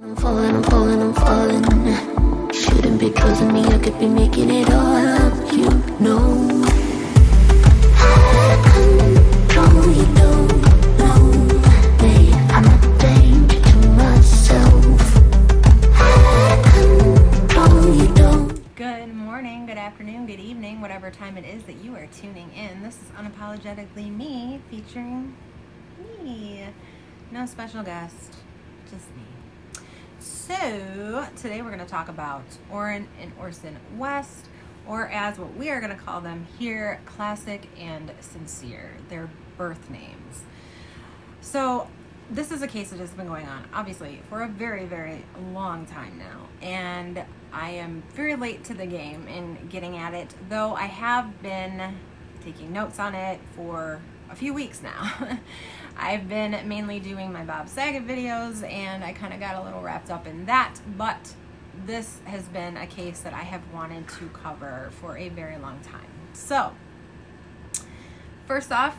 I'm falling. Shouldn't be trusting me, I could be making it all up, you know. Out of control, you don't know. Babe, I'm a danger to myself. Out of control, you don't. Good morning, good afternoon, good evening, whatever time it is that you are tuning in. This is Unapologetically me, featuring me. No special guest, just me. So, today we're going to talk about Orrin and Orson West, or as what we are going to call them here, Classic and Cinsere, their birth names. So, this is a case that has been going on, obviously, for a very, very long time now, and I am very late to the game in getting at it, though I have been taking notes on it for a few weeks now. I've been mainly doing my Bob Saget videos, and I kind of got a little wrapped up in that, but this has been a case that I have wanted to cover for a very long time. So, first off,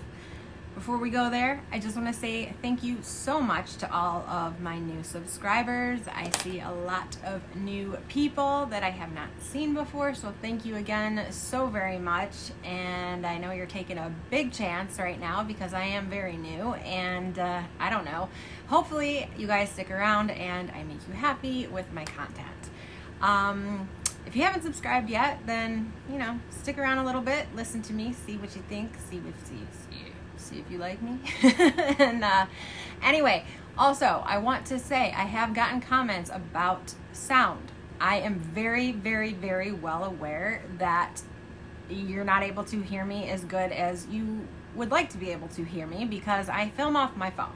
before we go there, I just want to say thank you so much to all of my new subscribers. I see a lot of new people that I have not seen before, so thank you again so very much. And I know you're taking a big chance right now because I am very new, and I don't know. Hopefully you guys stick around and I make you happy with my content. If you haven't subscribed yet, then, stick around a little bit, listen to me, see what you think, see if you like me. And anyway, also, I want to say I have gotten comments about sound. I am very, very, very well aware that you're not able to hear me as good as you would like to be able to hear me because I film off my phone.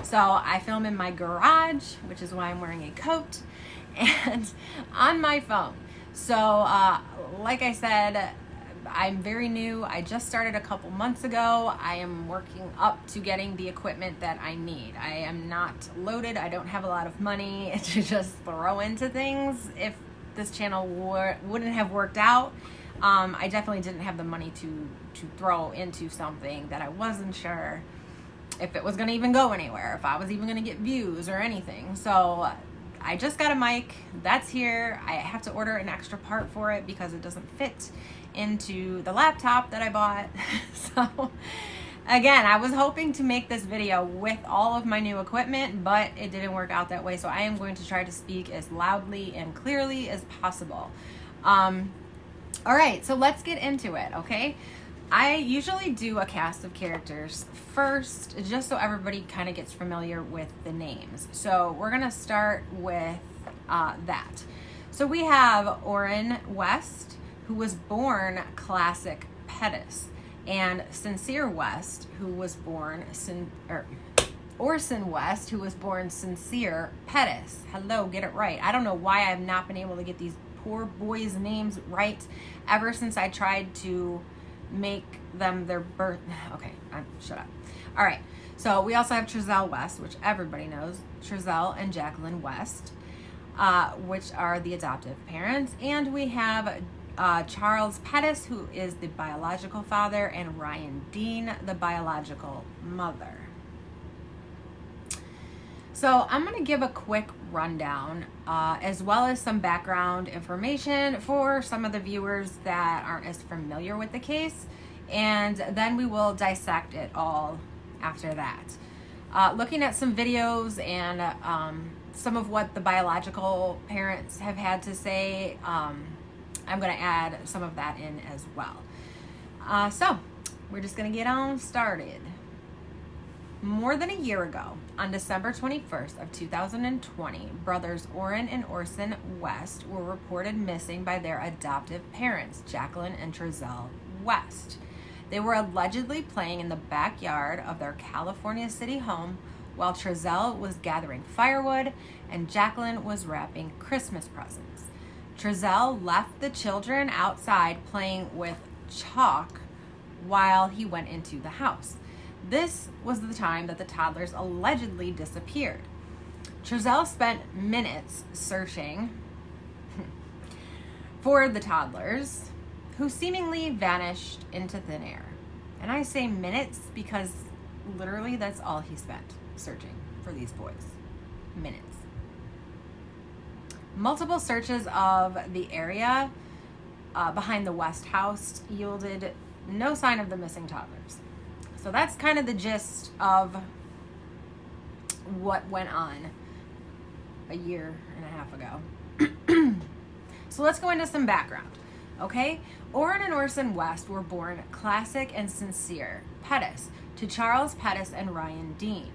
So I film in my garage, which is why I'm wearing a coat, and on my phone. So like I said, I'm very new. I just started a couple months ago. I am working up to getting the equipment that I need. I am not loaded. I don't have a lot of money to just throw into things. If this channel wouldn't have worked out, I definitely didn't have the money to throw into something that I wasn't sure if it was going to even go anywhere, if I was even going to get views or anything. So I just got a mic. That's here. I have to order an extra part for it because it doesn't fit into the laptop that I bought. So again, I was hoping to make this video with all of my new equipment, but it didn't work out that way. So I am going to try to speak as loudly and clearly as possible. All right, so let's get into it, okay? I usually do a cast of characters first, just so everybody kind of gets familiar with the names. So we're gonna start with that. So we have Orrin West, who was born Classic Pettis, and Cinsere West, who was born Orson West, who was born Cinsere Pettis. Hello, get it right. I don't know why I've not been able to get these poor boys' names right ever since I tried to make them their birth. Okay, shut up. All right, so we also have Trezell West, which everybody knows, Trezell and Jacqueline West, which are the adoptive parents, and we have Charles Pettis, who is the biological father, and Ryan Dean, the biological mother. So I'm going to give a quick rundown, as well as some background information for some of the viewers that aren't as familiar with the case, and then we will dissect it all after that. Looking at some videos and some of what the biological parents have had to say, I'm going to add some of that in as well. So we're just going to get on started. More than a year ago, on December 21st of 2020, brothers Orrin and Orson West were reported missing by their adoptive parents, Jacqueline and Trezell West. They were allegedly playing in the backyard of their California City home while Trezell was gathering firewood and Jacqueline was wrapping Christmas presents. Trezell left the children outside playing with chalk while he went into the house. This was the time that the toddlers allegedly disappeared. Trezell spent minutes searching for the toddlers, who seemingly vanished into thin air. And I say minutes because literally that's all he spent searching for these boys. Minutes. Multiple searches of the area behind the West house yielded no sign of the missing toddlers. So that's kind of the gist of what went on a year and a half ago. So let's go into some background, okay? Orrin and Orson West were born Classic and Cinsere Pettis to Charles Pettis and Ryan Dean.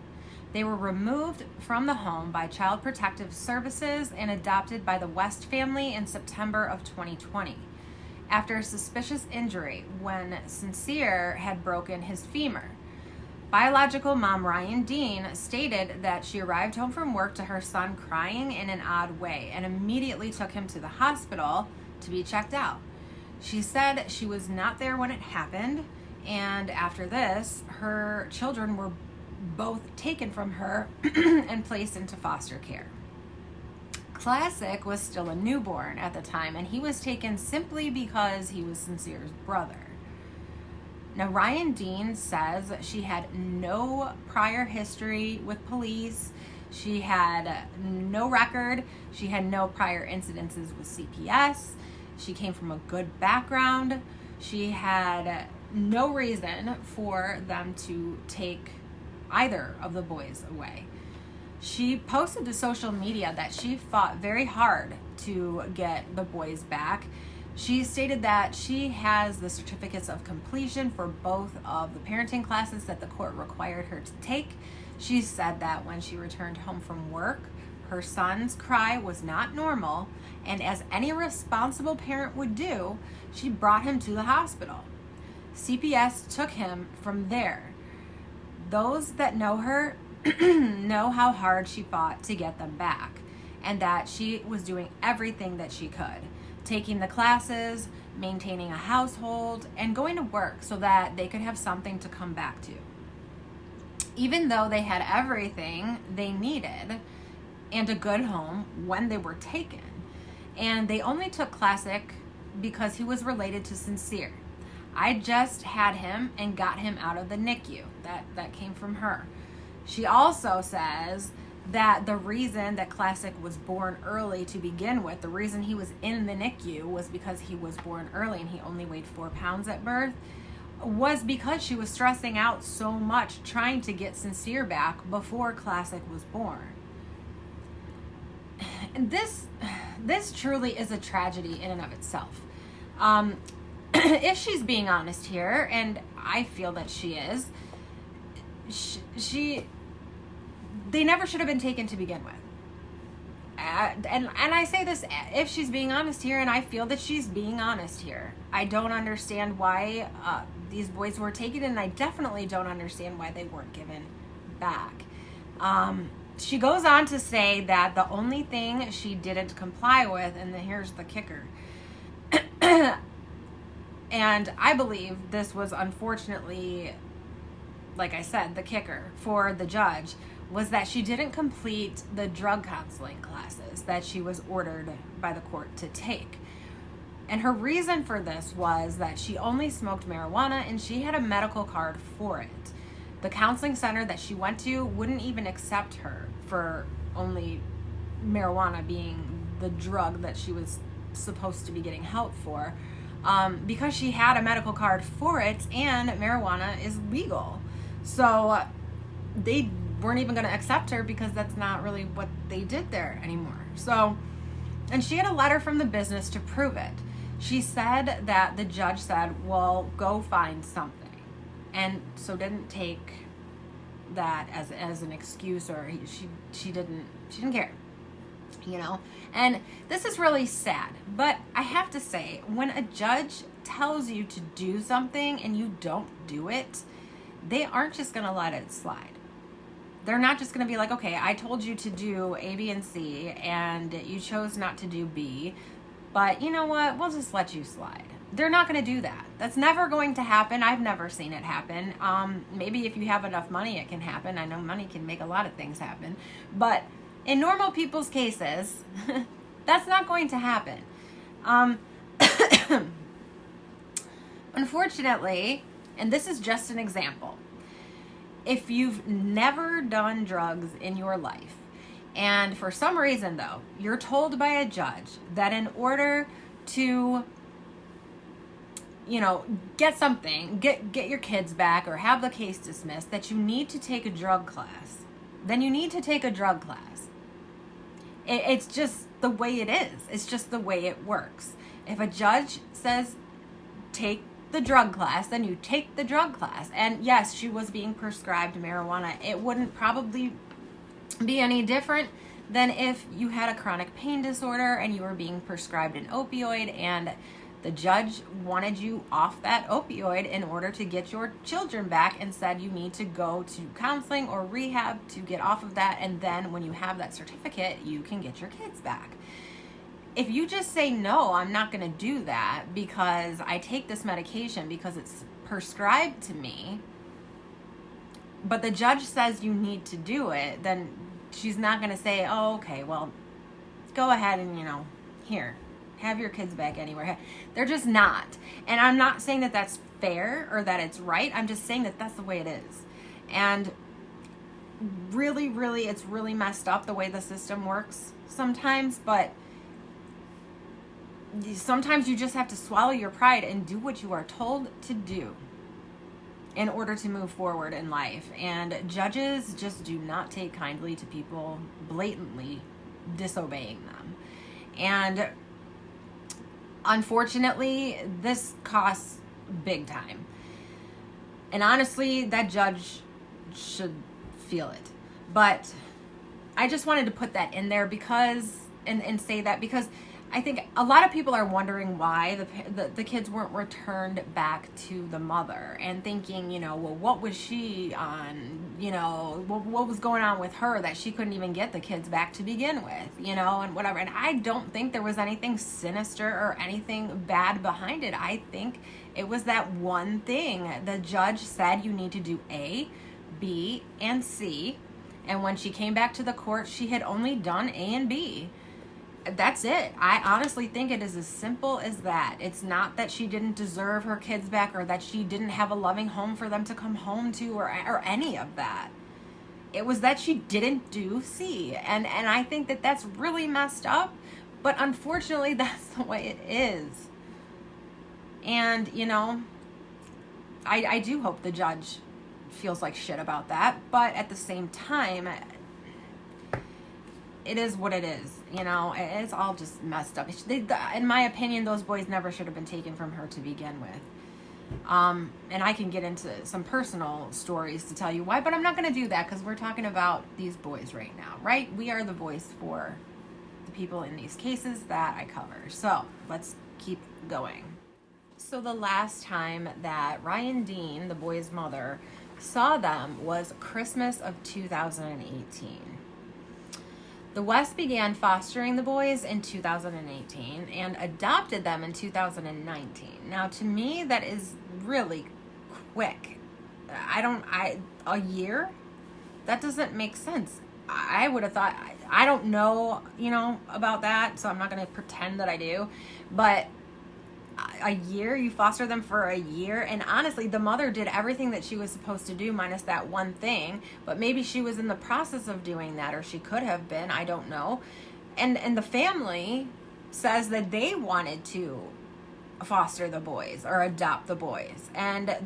They were removed from the home by Child Protective Services and adopted by the West family in September of 2020 after a suspicious injury when Cinsere had broken his femur. Biological mom Ryan Dean stated that she arrived home from work to her son crying in an odd way and immediately took him to the hospital to be checked out. She said she was not there when it happened, and after this, her children were both taken from her and placed into foster care. Classic was still a newborn at the time, and he was taken simply because he was Cinsere's brother. Now, Ryan Dean says she had no prior history with police. She had no record. She had no prior incidences with CPS. She came from a good background. She had no reason for them to take either of the boys away. She posted to social media that she fought very hard to get the boys back. She stated that she has the certificates of completion for both of the parenting classes that the court required her to take. She said that when she returned home from work, her son's cry was not normal, and as any responsible parent would do, she brought him to the hospital. CPS took him from there. Those that know her know how hard she fought to get them back, and that she was doing everything that she could, taking the classes, maintaining a household, and going to work so that they could have something to come back to. Even though they had everything they needed and a good home when they were taken, and they only took Classic because he was related to Cinsere. I just had him and got him out of the NICU. That came from her. She also says that the reason that Classic was born early to begin with, the reason he was in the NICU was because he was born early and he only weighed 4 pounds at birth, was because she was stressing out so much trying to get Cinsere back before Classic was born. And this truly is a tragedy in and of itself. If she's being honest here, and I feel that she is, they never should have been taken to begin with. And I say this if she's being honest here, and I feel that she's being honest here. I don't understand why these boys were taken, and I definitely don't understand why they weren't given back. She goes on to say that the only thing she didn't comply with, and here's the kicker, and I believe this was unfortunately, like I said, the kicker for the judge, was that she didn't complete the drug counseling classes that she was ordered by the court to take. And her reason for this was that she only smoked marijuana and she had a medical card for it. The counseling center that she went to wouldn't even accept her for only marijuana being the drug that she was supposed to be getting help for, because she had a medical card for it and marijuana is legal. So they weren't even going to accept her because that's not really what they did there anymore. So, and she had a letter from the business to prove it. She said that the judge said, well, go find something. And so didn't take that as an excuse, or she didn't care, you know. And this is really sad, but I have to say, when a judge tells you to do something and you don't do it, they aren't just going to let it slide. They're not just going to be like, okay, I told you to do A, B, and C, and you chose not to do B, but you know what? We'll just let you slide. They're not going to do that. That's never going to happen. I've never seen it happen. Maybe if you have enough money, it can happen. I know money can make a lot of things happen. But in normal people's cases, that's not going to happen. Unfortunately, and this is just an example, if you've never done drugs in your life, And for some reason, though, you're told by a judge that in order to, get something, get your kids back or have the case dismissed, that you need to take a drug class. Then you need to take a drug class. It's just the way it is. It's just the way it works. If a judge says, take the drug class, then you take the drug class. And yes, she was being prescribed marijuana. It wouldn't probably be any different than if you had a chronic pain disorder and you were being prescribed an opioid and the judge wanted you off that opioid in order to get your children back and said you need to go to counseling or rehab to get off of that, and then when you have that certificate, you can get your kids back. If you just say, no, I'm not going to do that because I take this medication because it's prescribed to me, but the judge says you need to do it, then she's not going to say, oh, okay, well, go ahead and, here, have your kids back anywhere. They're just not. And I'm not saying that that's fair or that it's right. I'm just saying that that's the way it is. And really, really, it's really messed up the way the system works sometimes, but sometimes you just have to swallow your pride and do what you are told to do in order to move forward in life. And judges just do not take kindly to people blatantly disobeying them. And unfortunately, this costs big time. And honestly, that judge should feel it. But I just wanted to put that in there because, and say that because I think a lot of people are wondering why the kids weren't returned back to the mother and thinking, well, what was she on? What was going on with her that she couldn't even get the kids back to begin with, and whatever. And I don't think there was anything sinister or anything bad behind it. I think it was that one thing. The judge said you need to do A, B, and C. And when she came back to the court, she had only done A and B. That's it. I honestly think it is as simple as that. It's not that she didn't deserve her kids back or that she didn't have a loving home for them to come home to or any of that. It was that she didn't do C. And I think that that's really messed up. But unfortunately, that's the way it is. And, I do hope the judge feels like shit about that. But at the same time, it is what it is, it's all just messed up. In my opinion, those boys never should have been taken from her to begin with. And I can get into some personal stories to tell you why, but I'm not going to do that because we're talking about these boys right now, right? We are the voice for the people in these cases that I cover. So let's keep going. So the last time that Ryan Dean, the boy's mother, saw them was Christmas of 2018. The West began fostering the boys in 2018 and adopted them in 2019. Now, to me, that is really quick. A year? That doesn't make sense. I would have thought, I don't know, about that, so I'm not going to pretend that I do. But a year, you foster them for a year, and honestly, the mother did everything that she was supposed to do minus that one thing, but maybe she was in the process of doing that, or she could have been, I don't know. And the family says that they wanted to foster the boys or adopt the boys, and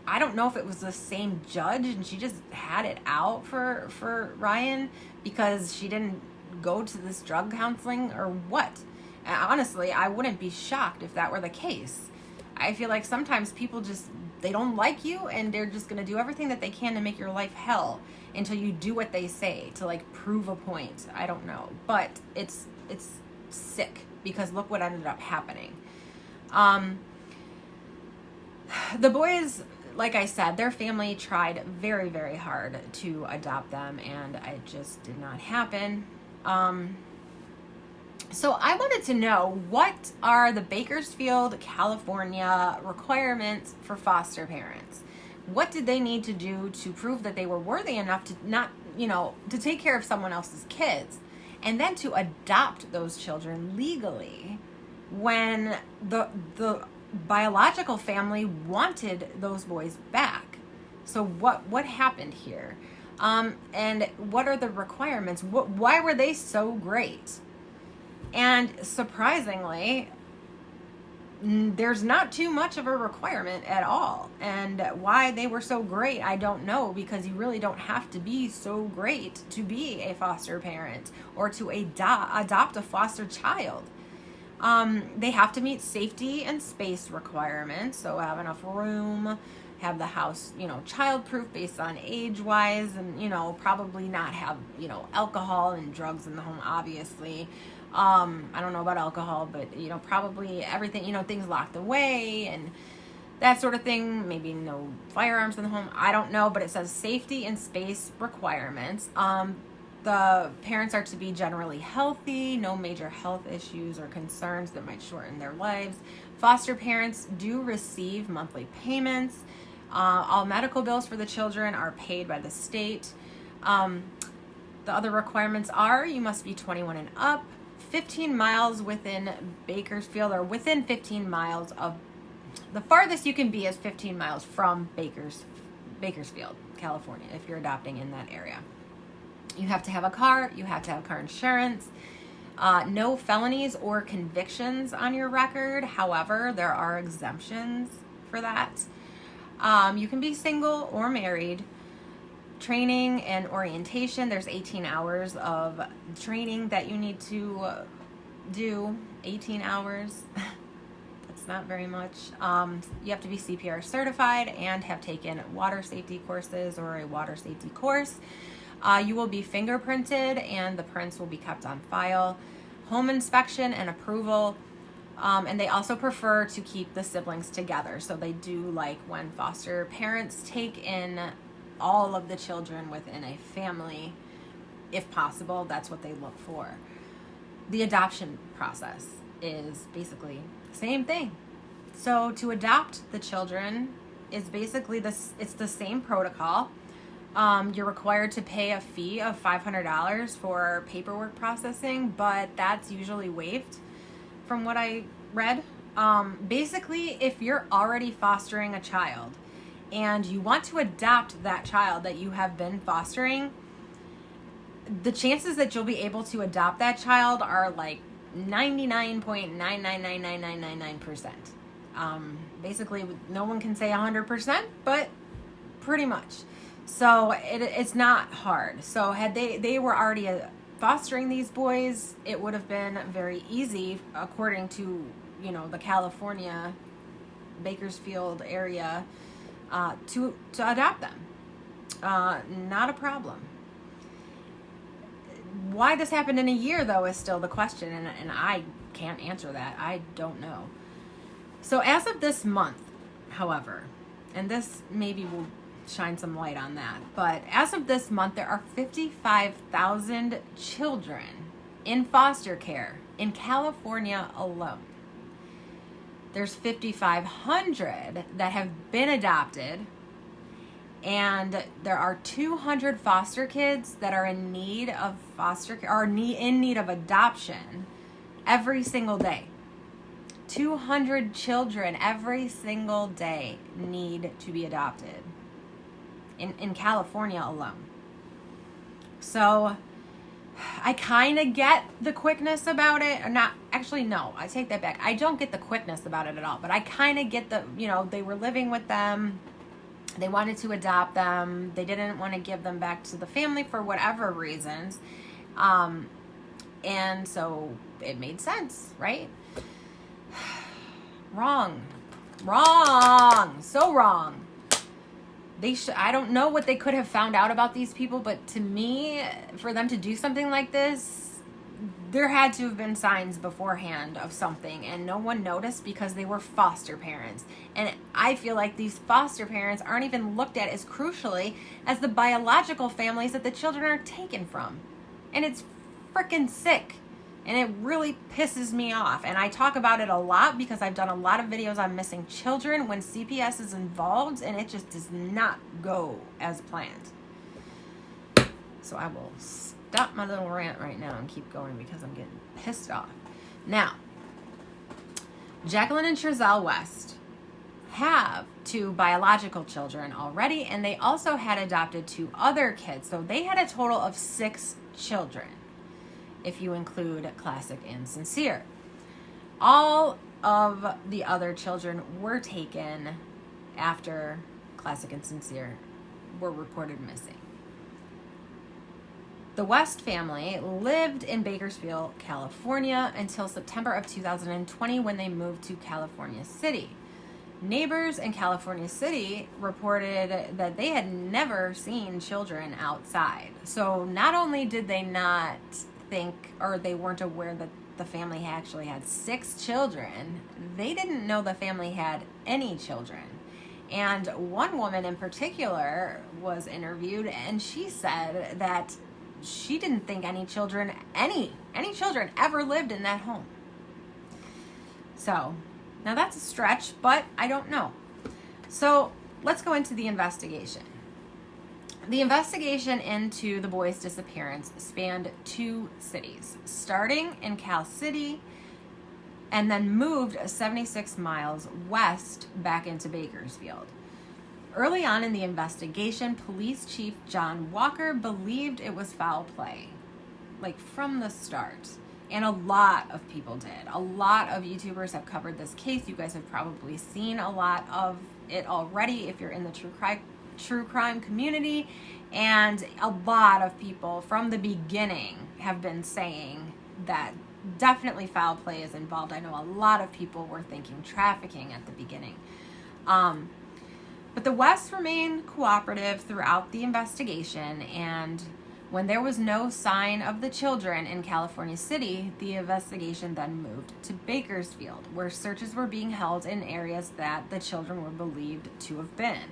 I don't know if it was the same judge and she just had it out for Ryan because she didn't go to this drug counseling or what. Honestly, I wouldn't be shocked if that were the case. I feel like sometimes people they don't like you and they're just going to do everything that they can to make your life hell until you do what they say to prove a point. I don't know. But it's sick because look what ended up happening. The boys, like I said, their family tried very, very hard to adopt them and it just did not happen. So I wanted to know, what are the Bakersfield, California requirements for foster parents? What did they need to do to prove that they were worthy enough to not, to take care of someone else's kids and then to adopt those children legally when the biological family wanted those boys back? So what happened here? And what are the requirements? Why were they so great? And surprisingly, there's not too much of a requirement at all. And why they were so great, I don't know, because you really don't have to be so great to be a foster parent or to adopt a foster child. They have to meet safety and space requirements, so have enough room, have the house, child-proof based on age-wise, and, probably not have, alcohol and drugs in the home, obviously. I don't know about alcohol, but, probably everything, things locked away and that sort of thing. Maybe no firearms in the home. I don't know, but it says safety and space requirements. The parents are to be generally healthy, no major health issues or concerns that might shorten their lives. Foster parents do receive monthly payments. All medical bills for the children are paid by the state. The other requirements are you must be 21 and up, 15 miles within Bakersfield, or within 15 miles of, the farthest you can be is 15 miles from Bakersfield, California, if you're adopting in that area. You have to have a car. You have to have car insurance. No felonies or convictions on your record. However, there are exemptions for that. You can be single or married. Training and orientation. There's 18 hours of training that you need to do. 18 hours. That's not very much. You have to be CPR certified and have taken water safety courses or a water safety course. You will be fingerprinted and the prints will be kept on file. Home inspection and approval. And they also prefer to keep the siblings together. So they do like when foster parents take in all of the children within a family, if possible. That's what they look for. The adoption process is basically the same thing. So to adopt the children is basically it's the same protocol. You're required to pay a fee of $500 for paperwork processing, but that's usually waived from what I read. Basically, if you're already fostering a child and you want to adopt that child that you have been fostering, the chances that you'll be able to adopt that child are like 99.9999999%. Basically, no one can say 100%, but pretty much. So it's not hard. So had they were already fostering these boys, it would have been very easy, according to the California Bakersfield area, to adopt them. Not a problem. Why this happened in a year, though, is still the question, and I can't answer that. I don't know. So as of this month, however, and this maybe will shine some light on that, but as of this month, there are 55,000 children in foster care in California alone. There's 5,500 that have been adopted, and there are 200 foster kids that are in need of foster care, or in need of adoption every single day. 200 children every single day need to be adopted in California alone. So I kind of get the quickness about it. Or not, actually, no, I take that back. I don't get the quickness about it at all, but I kind of get the, they were living with them. They wanted to adopt them. They didn't want to give them back to the family for whatever reasons. And so it made sense, right? Wrong. So wrong. I don't know what they could have found out about these people, but to me, for them to do something like this, there had to have been signs beforehand of something, and no one noticed because they were foster parents. And I feel like these foster parents aren't even looked at as crucially as the biological families that the children are taken from. And it's freaking sick. And it really pisses me off. And I talk about it a lot because I've done a lot of videos on missing children when CPS is involved, and it just does not go as planned. So I will stop my little rant right now and keep going because I'm getting pissed off. Now, Jacqueline and Trezell West have 2 biological children already, and they also had adopted 2 other kids. So they had a total of 6 children, if you include Classic and Cinsere. All of the other children were taken after Classic and Cinsere were reported missing. The West family lived in Bakersfield, California until September of 2020 when they moved to California City. Neighbors in California City reported that they had never seen children outside. So not only did they not think, or they weren't aware that the family actually had 6 children, they didn't know the family had any children. And one woman in particular was interviewed, and she said that she didn't think any children ever lived in that home. So now that's a stretch, but I don't know. So let's go into the investigation. The investigation into the boys' disappearance spanned 2 cities, starting in Cal City and then moved 76 miles west back into Bakersfield. Early on in the investigation, Police Chief John Walker believed it was foul play, like from the start. And a lot of people did. A lot of YouTubers have covered this case. You guys have probably seen a lot of it already if you're in the true crime community. And a lot of people from the beginning have been saying that definitely foul play is involved. I know a lot of people were thinking trafficking at the beginning. But the Wests remained cooperative throughout the investigation, and when there was no sign of the children in California City, the investigation then moved to Bakersfield, where searches were being held in areas that the children were believed to have been.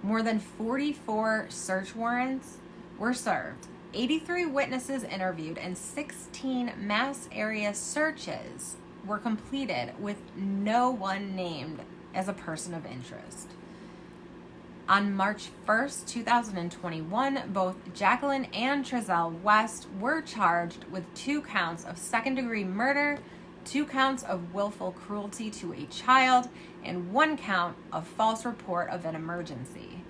More than 44 search warrants were served, 83 witnesses interviewed, and 16 mass area searches were completed with no one named as a person of interest. On March 1st, 2021, both Jacqueline and Trezell West were charged with 2 counts of second-degree murder, 2 counts of willful cruelty to a child, and 1 count of false report of an emergency.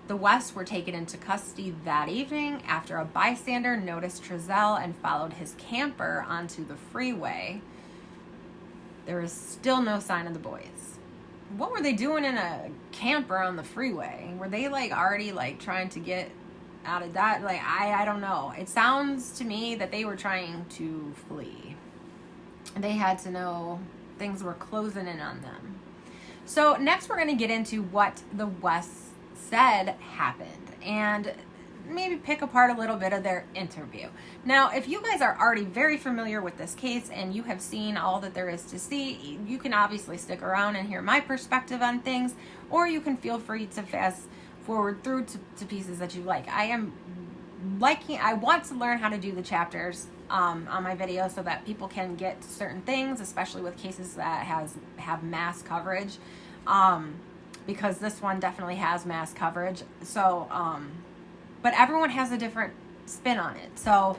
The Wests were taken into custody that evening after a bystander noticed Trezell and followed his camper onto the freeway. There is still no sign of the boys. What were they doing in a camper on the freeway? Were they already trying to get out of that? I don't know. It sounds to me that they were trying to flee. They had to know things were closing in on them. So next we're going to get into what the Wests said happened and maybe pick apart a little bit of their interview. Now, if you guys are already very familiar with this case and you have seen all that there is to see, you can obviously stick around and hear my perspective on things, or you can feel free to fast forward through to pieces that you like. I want to learn how to do the chapters on my video so that people can get to certain things, especially with cases that have mass coverage, because this one definitely has mass coverage. So, but everyone has a different spin on it. So,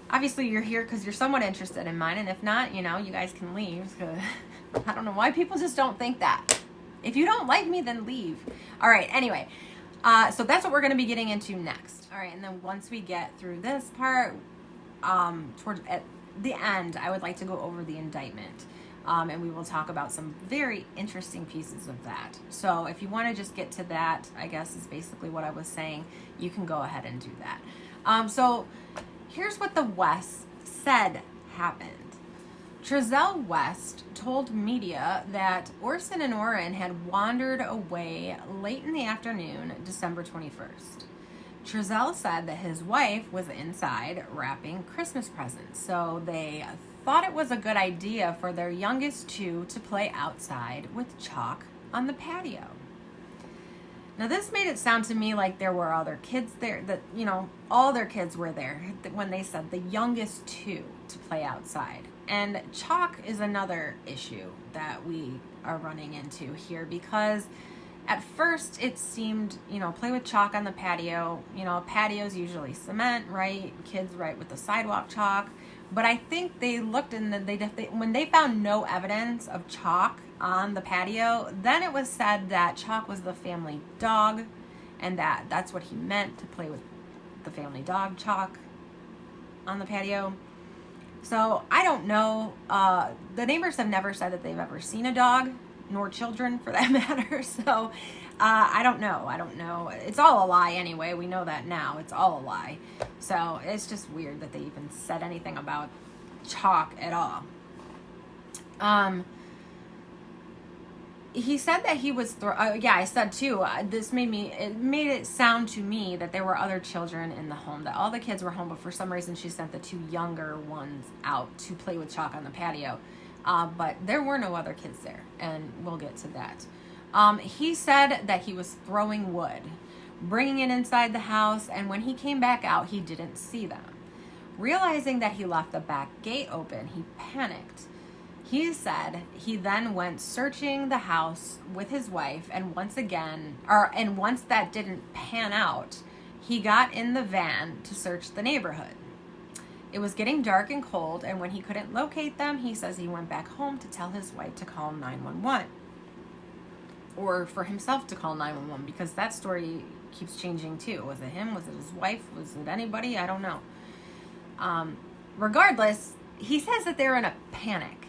obviously you're here because you're somewhat interested in mine. And if not, you guys can leave. I don't know why people just don't think that. If you don't like me, then leave. All right. Anyway, so that's what we're going to be getting into next. All right. And then once we get through this part, towards at the end, I would like to go over the indictment. And we will talk about some very interesting pieces of that. So if you want to just get to that, I guess is basically what I was saying, you can go ahead and do that. So here's what the Wests said happened. Trezell West told media that Orson and Orrin had wandered away late in the afternoon, December 21st. Trezell said that his wife was inside wrapping Christmas presents, so they thought it was a good idea for their youngest 2 to play outside with chalk on the patio. Now this made it sound to me like there were other kids there, that, all their kids were there when they said the youngest 2 to play outside. And chalk is another issue that we are running into here, because at first it seemed, play with chalk on the patio. Patios usually cement, right? Kids write with the sidewalk chalk. But I think they looked and when they found no evidence of Chalk on the patio, then it was said that Chalk was the family dog, and that's what he meant to play with the family dog Chalk on the patio. So I don't know. The neighbors have never said that they've ever seen a dog, nor children for that matter. So I don't know. It's all a lie anyway. We know that now. It's all a lie. So it's just weird that they even said anything about Chalk at all. He said that he was I said too, this made it sound to me that there were other children in the home, that all the kids were home, but for some reason she sent the two younger ones out to play with Chalk on the patio. But there were no other kids there, and we'll get to that. He said that he was throwing wood, bringing it inside the house, and when he came back out, he didn't see them. Realizing that he left the back gate open, he panicked. He said he then went searching the house with his wife, and once that didn't pan out, he got in the van to search the neighborhood. It was getting dark and cold, and when he couldn't locate them, he says he went back home to tell his wife to call 911. Or for himself to call 911, because that story keeps changing too. Was it him? Was it his wife? Was it anybody? I don't know. Regardless, he says that they're in a panic.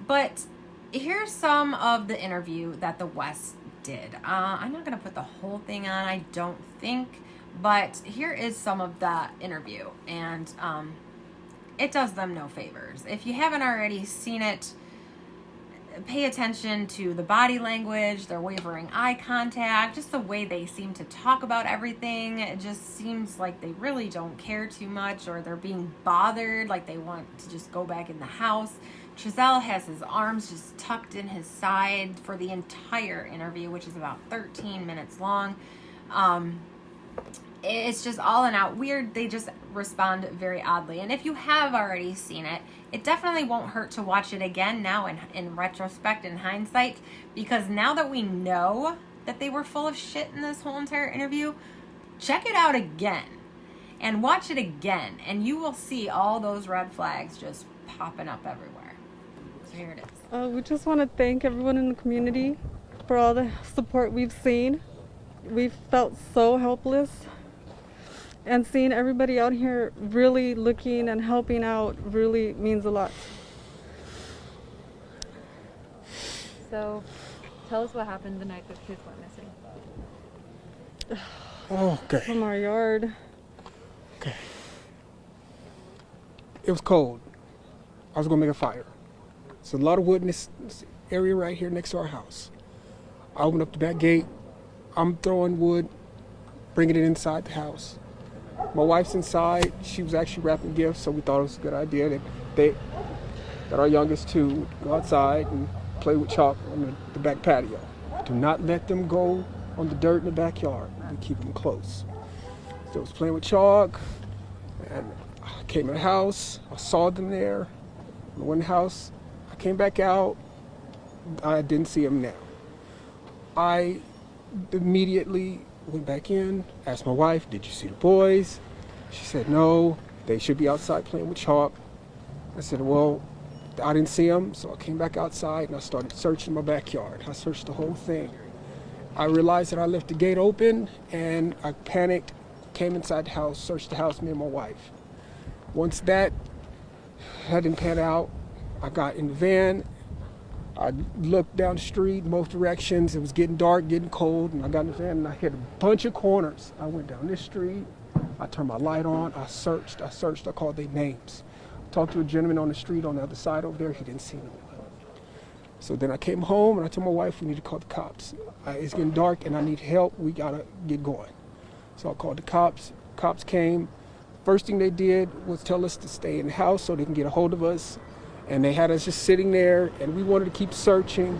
But here's some of the interview that the West did. I'm not going to put the whole thing on, I don't think. But here is some of the interview. And it does them no favors. If you haven't already seen it, pay attention to the body language, their wavering eye contact, just the way they seem to talk about everything. It just seems like they really don't care too much, or they're being bothered, like they want to just go back in the house. Trezell has his arms just tucked in his side for the entire interview, which is about 13 minutes long. It's just all in out weird. They just respond very oddly. And if you have already seen it, it definitely won't hurt to watch it again now in retrospect and hindsight, because now that we know that they were full of shit in this whole entire interview, check it out again and watch it again, and you will see all those red flags just popping up everywhere. So here it is. We just want to thank everyone in the community for all the support we've seen. We've felt so helpless. And seeing everybody out here really looking and helping out really means a lot. So, tell us what happened the night that kids went missing. Okay. From our yard. Okay. It was cold. I was gonna make a fire. There's a lot of wood in this area right here next to our house. I opened up the back gate. I'm throwing wood, bringing it inside the house. My wife's inside. She was actually wrapping gifts, so we thought it was a good idea that our youngest two would go outside and play with Chalk on the back patio. Do not let them go on the dirt in the backyard. We keep them close. So I was playing with Chalk, and I came in the house. I saw them there. I went in the house. I came back out. I didn't see them now. I immediately went back in, asked my wife, did you see the boys? She said, no, they should be outside playing with Chalk. I said, well, I didn't see them, so I came back outside and I started searching my backyard. I searched the whole thing. I realized that I left the gate open, and I panicked, came inside the house, searched the house, me and my wife. Once that didn't pan out, I got in the van. I looked down the street, both directions. It was getting dark, getting cold, and I got in the van and I hit a bunch of corners. I went down this street. I turned my light on. I searched. I called their names. Talked to a gentleman on the street on the other side over there. He didn't see them. So then I came home and I told my wife we need to call the cops. It's getting dark and I need help. We gotta get going. So I called the cops. Cops came. First thing they did was tell us to stay in the house so they can get a hold of us. And they had us just sitting there, and we wanted to keep searching.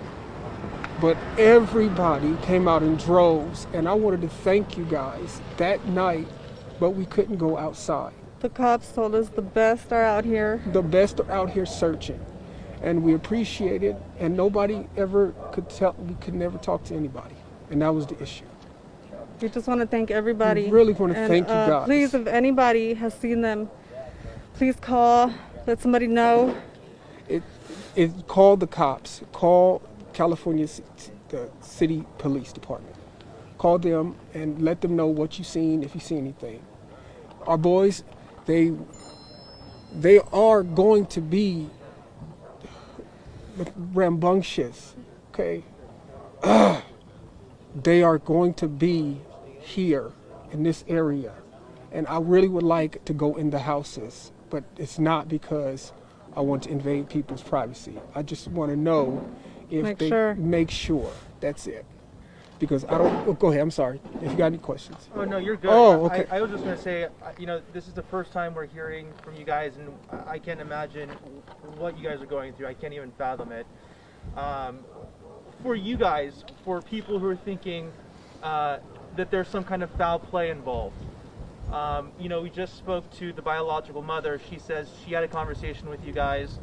But everybody came out in droves, and I wanted to thank you guys that night, but we couldn't go outside. The cops told us the best are out here. The best are out here searching, and we appreciate it, and nobody ever could tell, we could never talk to anybody, and that was the issue. We just want to thank everybody. We really want to thank you guys. Please, if anybody has seen them, please call, let somebody know. Call the cops. Call California the City Police Department. Call them and let them know what you've seen, if you see anything. Our boys, they are going to be rambunctious, okay? They are going to be here in this area. And I really would like to go in the houses, but it's not because I want to invade people's privacy. I just want to know if make sure. That's it. Because I don't. Oh, go ahead. I'm sorry. If you got any questions. Oh no, you're good. Oh, okay. I was just going to say, this is the first time we're hearing from you guys, and I can't imagine what you guys are going through. I can't even fathom it. For you guys, for people who are thinking that there's some kind of foul play involved. We just spoke to the biological mother. She says she had a conversation with you guys,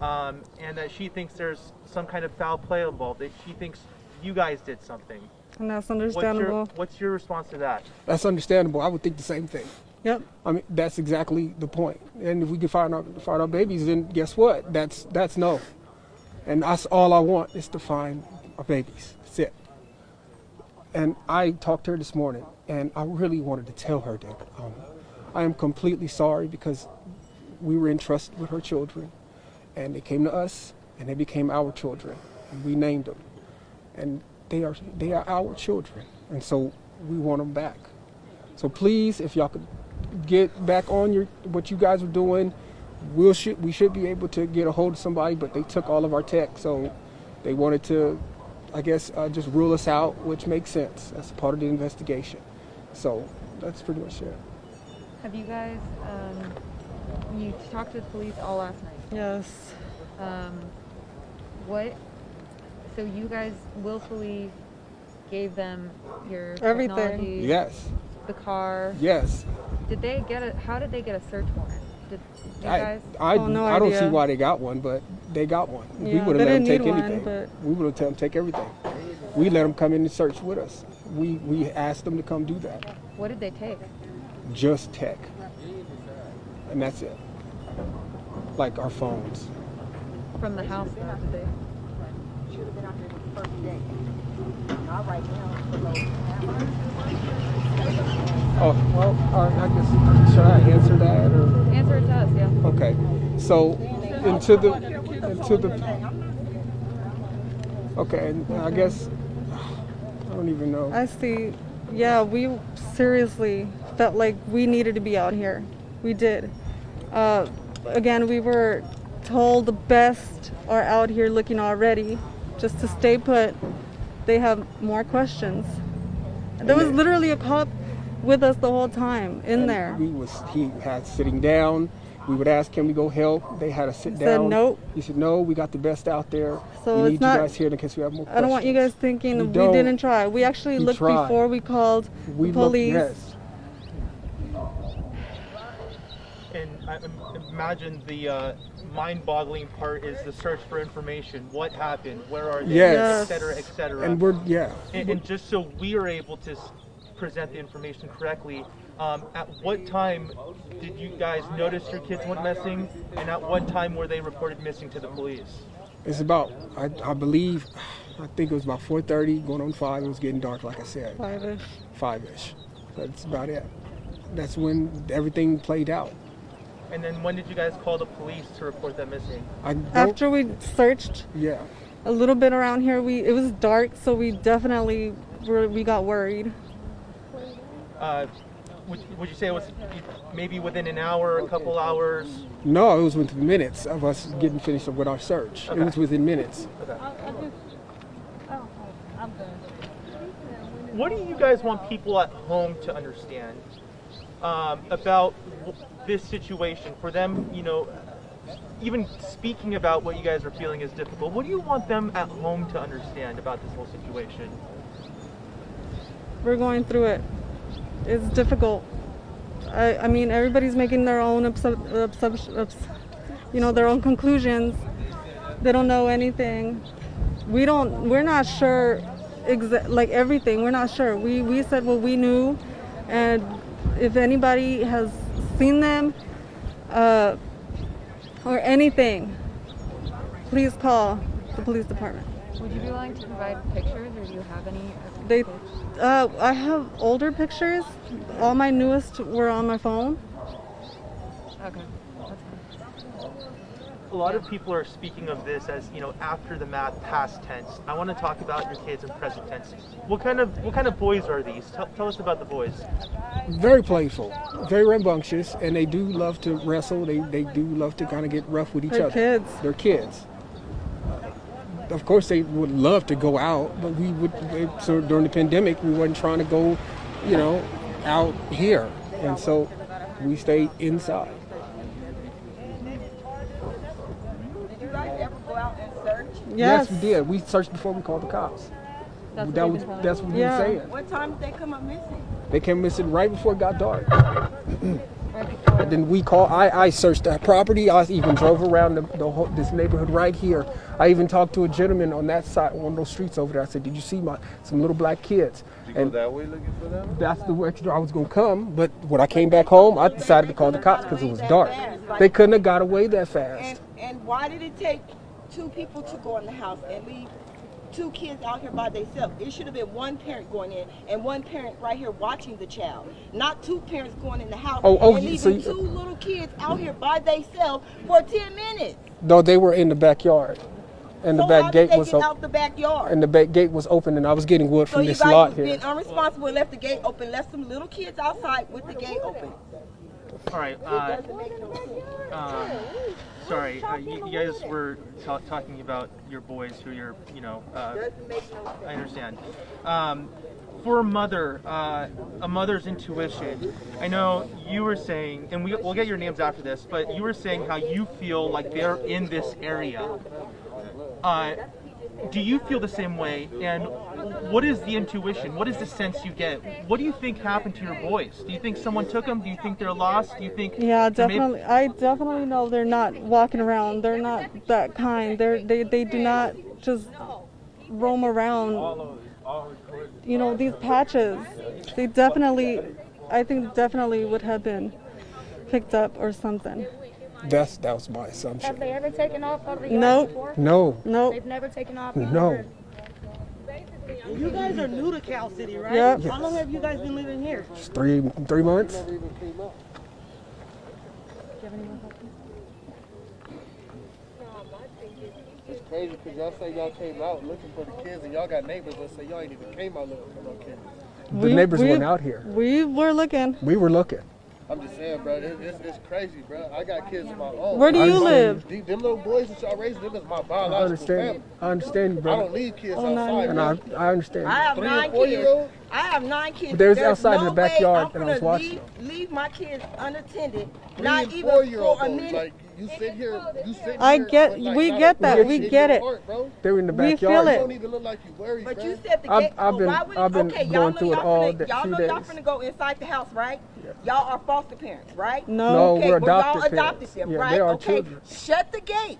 and that she thinks there's some kind of foul play involved. That she thinks you guys did something. And that's understandable. What's your response to that? That's understandable. I would think the same thing. Yep. I mean, that's exactly the point. And if we can find our babies, then guess what? That's no. And that's all I want is to find our babies. That's it. And I talked to her this morning, and I really wanted to tell her that I am completely sorry because we were entrusted with her children, and they came to us, and they became our children, and we named them, and they are our children, and so we want them back. So please, if y'all could get back on what you guys are doing, we should be able to get a hold of somebody, but they took all of our tech, so they wanted to, I guess, just rule us out, which makes sense. That's part of the investigation. So that's pretty much it. Have you guys, you talked to the police all last night? Yes. So you guys willfully gave them your Everything. technology? Yes. The car? Yes. How did they get a search warrant? Did you I guys? No don't idea. see why they got one, but they got one. Yeah, We would they have let them didn't take need one, anything. but- We would have let them take everything. We let them come in and search with us. We asked them to come do that. What did they take? Just tech. And that's it. Like our phones. From the house, though, did they? Oh, well, I guess, should I answer that? Or? Answer it to us, yeah. Okay. So, into the, okay, and I guess, I don't even know. I see. Yeah, we seriously felt like we needed to be out here. We did. Again, we were told the best are out here looking already, just to stay put. They have more questions. There was literally a cop with us the whole time in there. He had sitting down. We would ask, can we go help? They had to sit He down. said nope. He said, no, we got the best out there. So we it's need not- you guys here in case we have more questions. I don't want you guys thinking We we don't. didn't try. We actually We looked tried. before we called We the looked- police. yes. And I imagine the mind-boggling part is the search for information. What happened? Where are they? Yes. Et cetera, et cetera. And And just so we are able to present the information correctly, at what time did you guys notice your kids went missing, and at what time were they reported missing to the police? it's about, I think it was about 4:30, going on 5. It was getting dark, like I said. 5-ish. 5-ish. That's about it. That's when everything played out. And then when did you guys call the police to report them missing? After we searched Yeah. a little bit around here, it was dark, so we definitely we got worried. Would you say it was maybe within an hour, a couple hours? No, it was within minutes of us getting finished with our search. Okay. It was within minutes. Okay. What do you guys want people at home to understand about this situation? For them, even speaking about what you guys are feeling is difficult. What do you want them at home to understand about this whole situation? We're going through it. It's difficult. I mean, everybody's making their own their own conclusions. They don't know anything. We're not sure like everything. We're not sure. We said what we knew, and if anybody has seen them, or anything, please call the police department. Would you be willing to provide pictures, or do you have any? They, I have older pictures. All my newest were on my phone. Okay, that's fine. A lot of people are speaking of this as, you know, after the math, past tense. I want to talk about your kids in present tense. What kind of boys are these? Tell us about the boys. Very playful, very rambunctious, and they do love to wrestle. They do love to kind of get rough with each They're other. kids. They're kids. Of course, they would love to go out, but so during the pandemic, we weren't trying to go, you know, out here. And so we stayed inside. Did you guys ever go out and search? Yes. We did. We searched before we called the cops. That's what That's they've been telling what you. we were saying. What time did they come up missing? They came missing right before it got dark. And then we called. I searched that property. I even drove around this neighborhood right here. I even talked to a gentleman on that side, one of those streets over there. I said, "Did you see some little black kids?" Did you go that way looking for them? That's the way I was gonna come. But when I came back home, I decided to call the cops because it was dark. They couldn't have got away that fast. And why did it take two people to go in the house and leave two kids out here by themselves? It should have been one parent going in and one parent right here watching the child, not two parents going in the house and leaving two little kids out here by themselves for 10 minutes. No, they were in the backyard, and the So back how gate did they was get open. out the backyard? And the back gate was open, and I was getting wood So from you this guys lot was here. being irresponsible and left the gate open, left some little kids outside with the gate open. All right. Sorry, you guys were talking about your boys who you're, you know, Doesn't make no sense. I understand. For a mother's intuition, I know you were saying, and we'll get your names after this, but you were saying how you feel like they're in this area. Do you feel the same way? And what is the intuition? What is the sense you get? What do you think happened to your boys? Do you think someone took them? Do you think they're lost? Do you think? Yeah, definitely. I definitely know they're not walking around. They're not that kind. They do not just roam around. You know, these patches. They definitely, I think definitely would have been picked up or something. That was my assumption. Have they ever taken off of the yard Nope. before? No, Nope. They've never taken off? no. You guys are new to Cal City, right? Yep. How long have you guys been living here? It's 3 months. It's crazy because y'all say y'all came out looking for the kids and y'all got neighbors that say y'all ain't even came out looking for no kids. The neighbors weren't out here. We were looking. We were looking. I'm just saying, bro, it's crazy, bro. I got kids of my own. Where do I you understand. live? Them little boys that y'all raising, them is my I biological understand. family. I understand, you, I brother. don't leave kids Oh, no, outside, And bro. I understand. I have 3 9 and 4 kids. year old. I have 9 kids. But there's outside in the no way backyard I'm that I was gonna watching. leave my kids unattended, 3 not and even 4 year old for a though. minute. Like you sit here, I get- with, like, we not get a that, bullet we in get your it. heart, bro. They were in the We backyard. feel You it. don't even look like you worried, But bro. you said the I've- gate. I've but why been- would I've been okay, going y'all through know it all y'all the y'all few know y'all days. finna go inside the house, right? Y'all are foster parents, right? No. Okay, we're well, y'all adopted adopted parents. them, Yeah, right? they are Okay, children. shut the gate.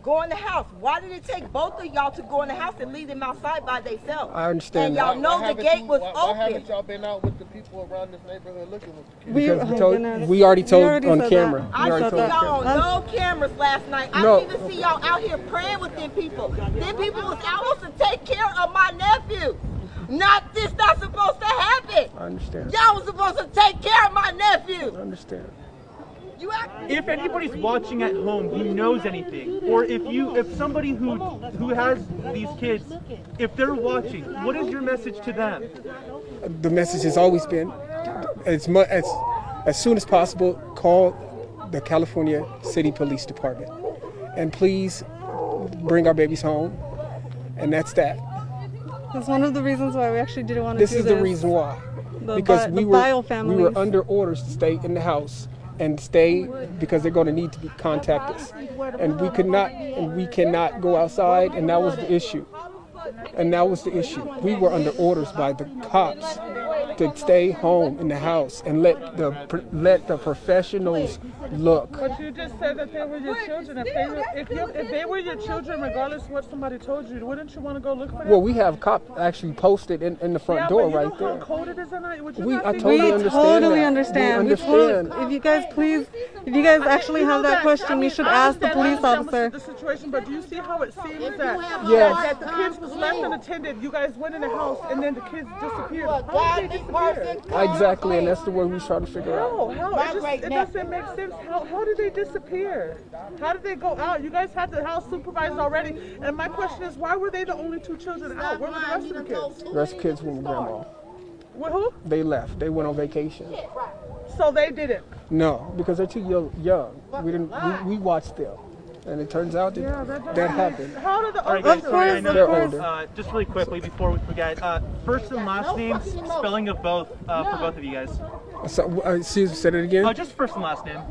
Go in the house. Why did it take both of y'all to go in the house and leave them outside by themselves? I understand And that. y'all know the gate was Why haven't open. y'all been out with the people around this neighborhood looking with the kids? Because oh, goodness. we already told already on said camera. that. We I already see told on y'all camera. on no cameras last night. I No. didn't even see y'all out here praying with them people. Them people was out to take care of my nephew. This not supposed to happen. I understand. Y'all was supposed to take care of my nephew. I understand. You act- If anybody's watching at home who knows anything, or if somebody who has these kids, if they're watching, what is your message to them? The message has always been, as soon as possible, call the California City Police Department, and please bring our babies home. And that's that. That's one of the reasons why we actually didn't want to This do is this. the reason why. The Because the we bio were families. under orders to stay in the house and stay because they're going to need to contact us, and we cannot go outside, and that was the issue. We were under orders by the cops to stay home in the house and let the professionals look. But you just said that they were your children. If they were your children, regardless of what somebody told you, wouldn't you want to go look for them? Well, we have cop actually posted in the front door right there. How cold it is at night? Would you We not think totally understand. understand. If you guys actually have that question, you should ask the police officer. The situation, but do you see how it seems that Yes. that the kids was left unattended? You guys went in the house and then the kids disappeared. How did they disappear? Exactly, and that's the word we try to figure out. It doesn't make sense. How did they disappear? How did they go out? You guys had the house supervised already. And my question is, why were they the only two children out? Where were the rest of the kids? The rest of the kids went with grandma. With who? They left. They went on vacation. So they didn't? No, because they're too young. We didn't. We watched them, and it turns out that happened. How did the All right, guys, sorry, I know They're that, older. just really quickly before we forget, first and last names, spelling of both for both of you guys. So, said it again. Just first and last name.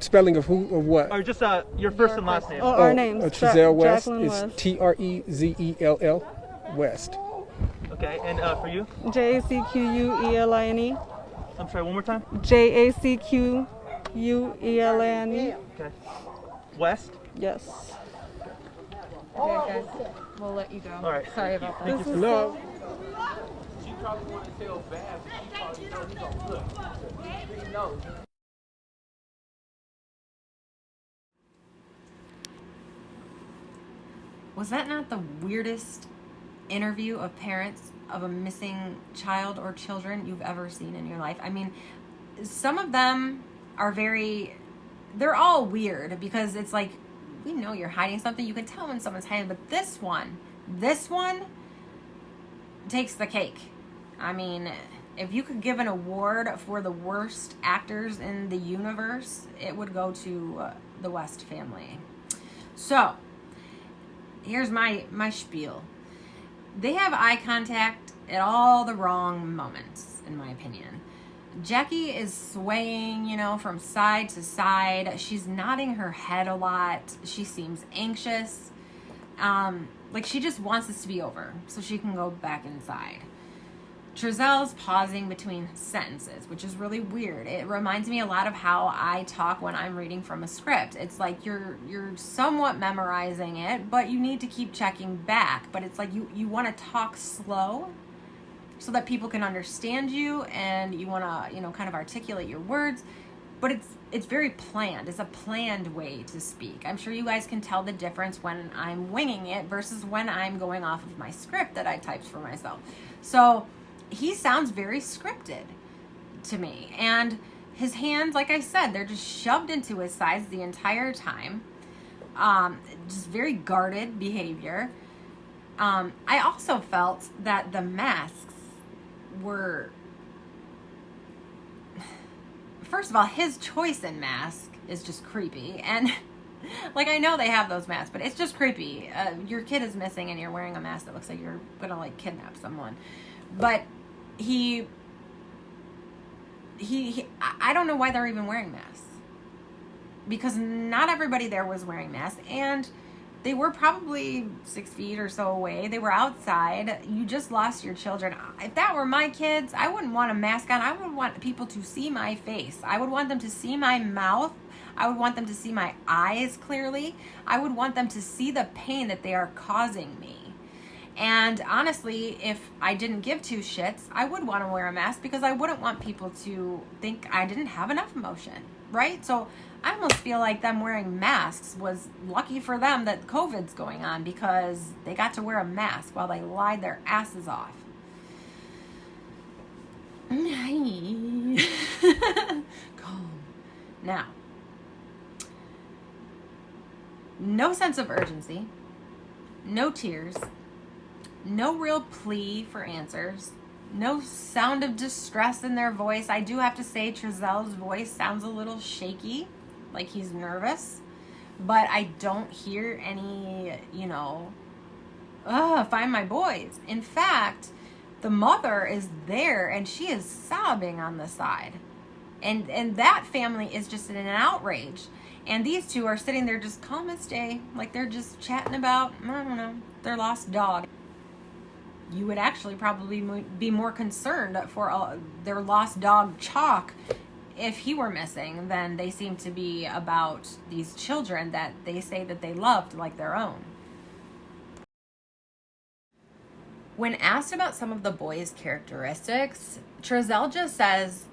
Spelling of who or what? Or just your first and last name. Our names. Trezell West Jacqueline is West. Trezell West. Okay, and for you? JACQUELINE. I'm sorry, one more time? JACQUELINE. Okay. West? Yes. Okay, guys, we'll let you go. All right. Sorry about that. Thank you. No. Was that not the weirdest interview of parents of a missing child or children you've ever seen in your life? I mean, some of them are they're all weird because it's like, we know you're hiding something. You can tell when someone's hiding, but this one takes the cake. I mean, if you could give an award for the worst actors in the universe, it would go to the West family. So, here's my spiel. They have eye contact at all the wrong moments, in my opinion. Jackie is swaying, from side to side. She's nodding her head a lot. She seems anxious. Like she just wants this to be over so she can go back inside. Trezell's pausing between sentences, which is really weird. It reminds me a lot of how I talk when I'm reading from a script. It's like you're somewhat memorizing it, but you need to keep checking back. But it's like you want to talk slow so that people can understand you, and you want to, kind of articulate your words. But it's very planned. It's a planned way to speak. I'm sure you guys can tell the difference when I'm winging it versus when I'm going off of my script that I typed for myself. So he sounds very scripted to me. And his hands, like I said, they're just shoved into his sides the entire time. Just very guarded behavior. I also felt that the masks were... First of all, his choice in mask is just creepy. And, like, I know they have those masks, but it's just creepy. Your kid is missing and you're wearing a mask that looks like you're going to, like, kidnap someone. But I don't know why they're even wearing masks. Because not everybody there was wearing masks. And they were probably 6 feet or so away. They were outside. You just lost your children. If that were my kids, I wouldn't want a mask on. I would want people to see my face. I would want them to see my mouth. I would want them to see my eyes clearly. I would want them to see the pain that they are causing me. And honestly, if I didn't give two shits, I would want to wear a mask because I wouldn't want people to think I didn't have enough emotion, right? So I almost feel like them wearing masks was lucky for them that COVID's going on because they got to wear a mask while they lied their asses off. Calm. Now, no sense of urgency, no tears, no real plea for answers, no sound of distress in their voice. I do have to say Trezell's voice sounds a little shaky, like he's nervous, but I don't hear any, find my boys. In fact, the mother is there and she is sobbing on the side. And that family is just in an outrage. And these two are sitting there just calm as day, like they're just chatting about, I don't know, their lost dog. you would actually probably be more concerned for their lost dog Chalk if he were missing than they seem to be about these children that they say that they loved like their own. When asked about some of the boys' characteristics, Trezell just says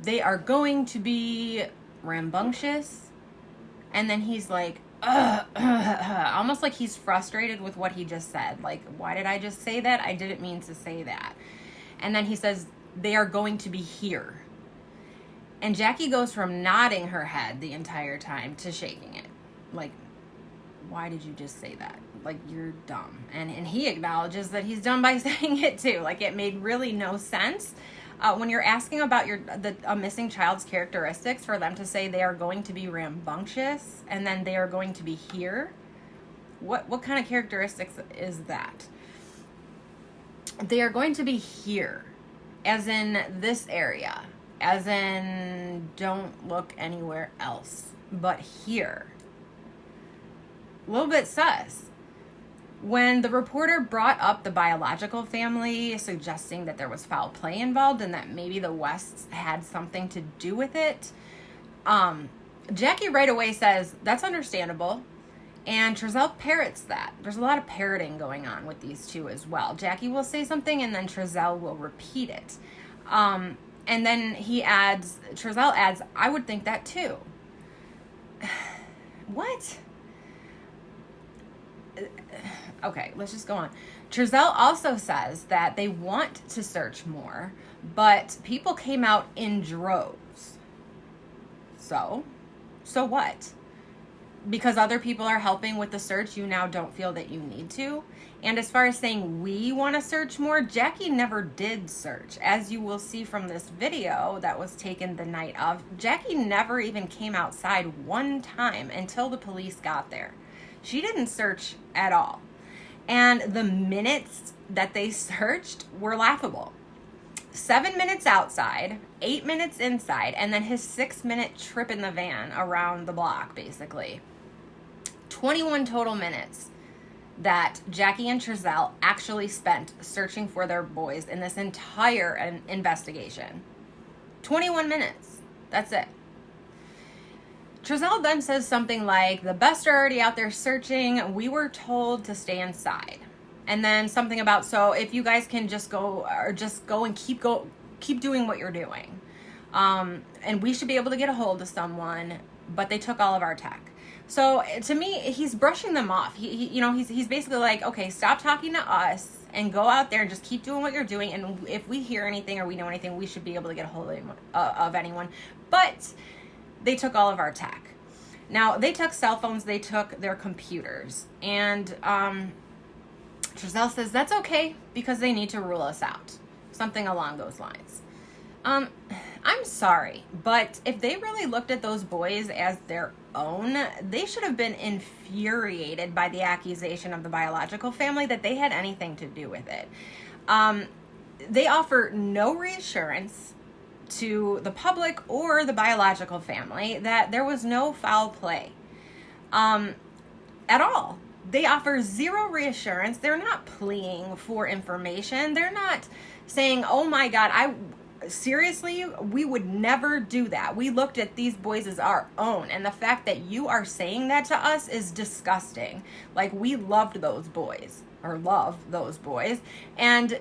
they are going to be rambunctious, and then he's like, almost like he's frustrated with what he just said. Like, why did I just say that? I didn't mean to say that. And then he says, they are going to be here. And Jackie goes from nodding her head the entire time to shaking it. Like, why did you just say that? Like, you're dumb. And he acknowledges that he's dumb by saying it too. Like, it made really no sense. When you're asking about a missing child's characteristics, for them to say they are going to be rambunctious and then they are going to be here, what kind of characteristics is that? They are going to be here, as in this area, as in don't look anywhere else, but here. A little bit sus. When the reporter brought up the biological family, suggesting that there was foul play involved and that maybe the Wests had something to do with it, Jackie right away says, that's understandable. And Trezell parrots that. There's a lot of parroting going on with these two as well. Jackie will say something and then Trezell will repeat it. And then Trezell adds, I would think that too. What? Okay, let's just go on. Trezell also says that they want to search more, but people came out in droves. So what? Because other people are helping with the search, you now don't feel that you need to? And as far as saying we want to search more, Jackie never did search. As you will see from this video that was taken the night of, Jackie never even came outside one time until the police got there. She didn't search at all. And the minutes that they searched were laughable. 7 minutes outside, 8 minutes inside, and then his 6-minute trip in the van around the block, basically. 21 total minutes that Jackie and Trezell actually spent searching for their boys in this entire investigation. 21 minutes. That's it. Trezell then says something like, the best are already out there searching. We were told to stay inside. And then something about, so if you guys can just go and keep doing what you're doing. And we should be able to get a hold of someone, but they took all of our tech. So to me, he's brushing them off. He's basically like, okay, stop talking to us and go out there and just keep doing what you're doing. And if we hear anything or we know anything, we should be able to get a hold of anyone. But they took all of our tech. Now, they took cell phones, they took their computers. And Trezell says that's okay because they need to rule us out. Something along those lines. I'm sorry, but if they really looked at those boys as their own, they should have been infuriated by the accusation of the biological family that they had anything to do with it. They offer no reassurance to the public or the biological family that there was no foul play at all. They offer zero reassurance. They're not pleading for information. They're not saying, oh my God, seriously, we would never do that. We looked at these boys as our own. And the fact that you are saying that to us is disgusting. Like, we loved those boys, or love those boys. And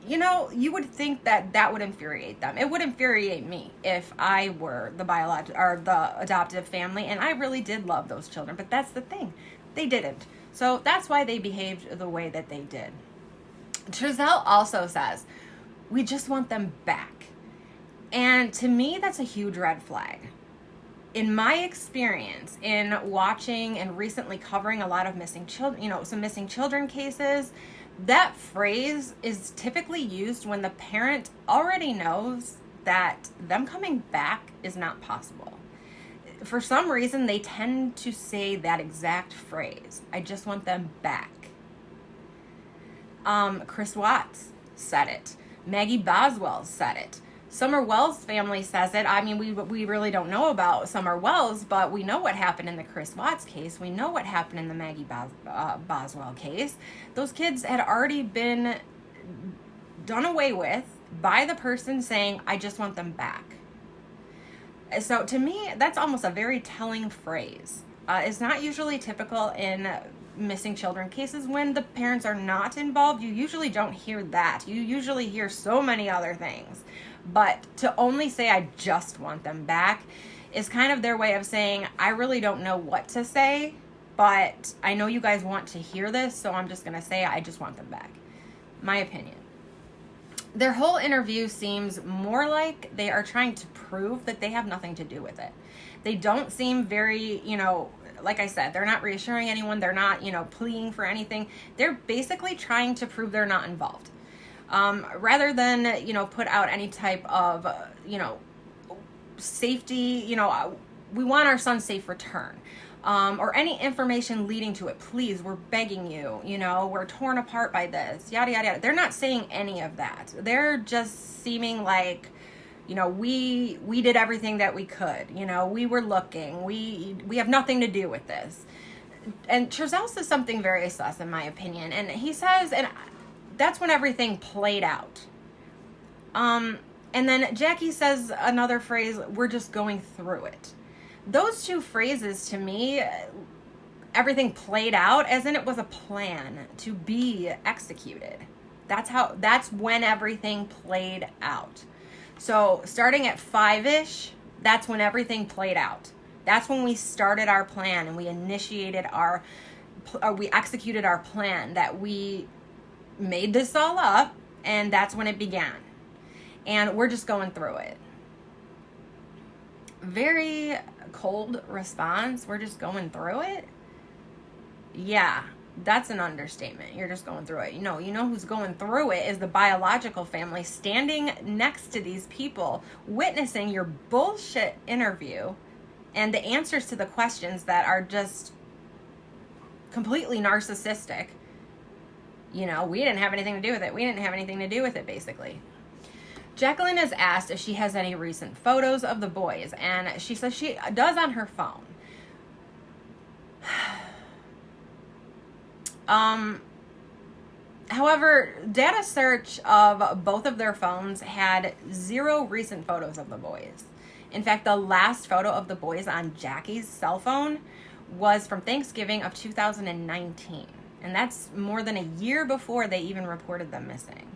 you would think that that would infuriate them. It would infuriate me if I were the adoptive family, and I really did love those children. But that's the thing, they didn't. So that's why they behaved the way that they did. Trezell also says, we just want them back. And to me, that's a huge red flag. In my experience in watching and recently covering a lot of missing children, some missing children cases, that phrase is typically used when the parent already knows that them coming back is not possible. For some reason, they tend to say that exact phrase. I just want them back. Chris Watts said it. Maggie Boswell said it. Summer Wells' family says it. I mean, we really don't know about Summer Wells, but we know what happened in the Chris Watts case. We know what happened in the Maggie Boswell case. Those kids had already been done away with by the person saying, I just want them back. So to me, that's almost a very telling phrase. It's not usually typical in missing children cases when the parents are not involved. You usually don't hear that. You usually hear so many other things. But to only say, I just want them back, is kind of their way of saying, I really don't know what to say, but I know you guys want to hear this, so I'm just going to say, I just want them back. My opinion. Their whole interview seems more like they are trying to prove that they have nothing to do with it. They don't seem very, like I said, they're not reassuring anyone. They're not, pleading for anything. They're basically trying to prove they're not involved. Rather than, put out any type of, safety, we want our son's safe return, or any information leading to it. Please, we're begging you, we're torn apart by this, yada, yada, yada. They're not saying any of that. They're just seeming like, we did everything that we could, we were looking, we have nothing to do with this. And Trezell says something very sus, in my opinion. And he says, and that's when everything played out. And then Jackie says another phrase, we're just going through it. Those two phrases, to me, everything played out as in it was a plan to be executed. That's when everything played out. So starting at 5-ish, that's when everything played out. That's when we started our plan and we initiated we executed our plan, that we made this all up, and that's when it began. And we're just going through it. Very cold response. We're just going through it. Yeah, that's an understatement. You're just going through it. You know who's going through it is the biological family standing next to these people, witnessing your bullshit interview and the answers to the questions that are just completely narcissistic. We didn't have anything to do with it. We didn't have anything to do with it, basically. Jacqueline is asked if she has any recent photos of the boys, and she says she does on her phone. However, data search of both of their phones had 0 recent photos of the boys. In fact, the last photo of the boys on Jackie's cell phone was from Thanksgiving of 2019. And that's more than a year before they even reported them missing.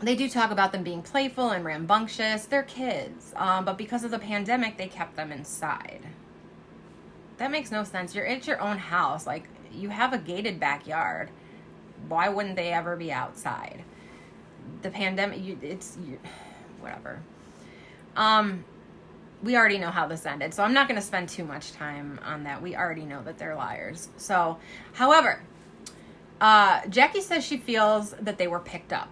They do talk about them being playful and rambunctious. They're kids. But because of the pandemic, they kept them inside. That makes no sense. You're at your own house. Like, you have a gated backyard. Why wouldn't they ever be outside? The pandemic, whatever. We already know how this ended, so I'm not going to spend too much time on that. We already know that they're liars. So, however, Jackie says she feels that they were picked up,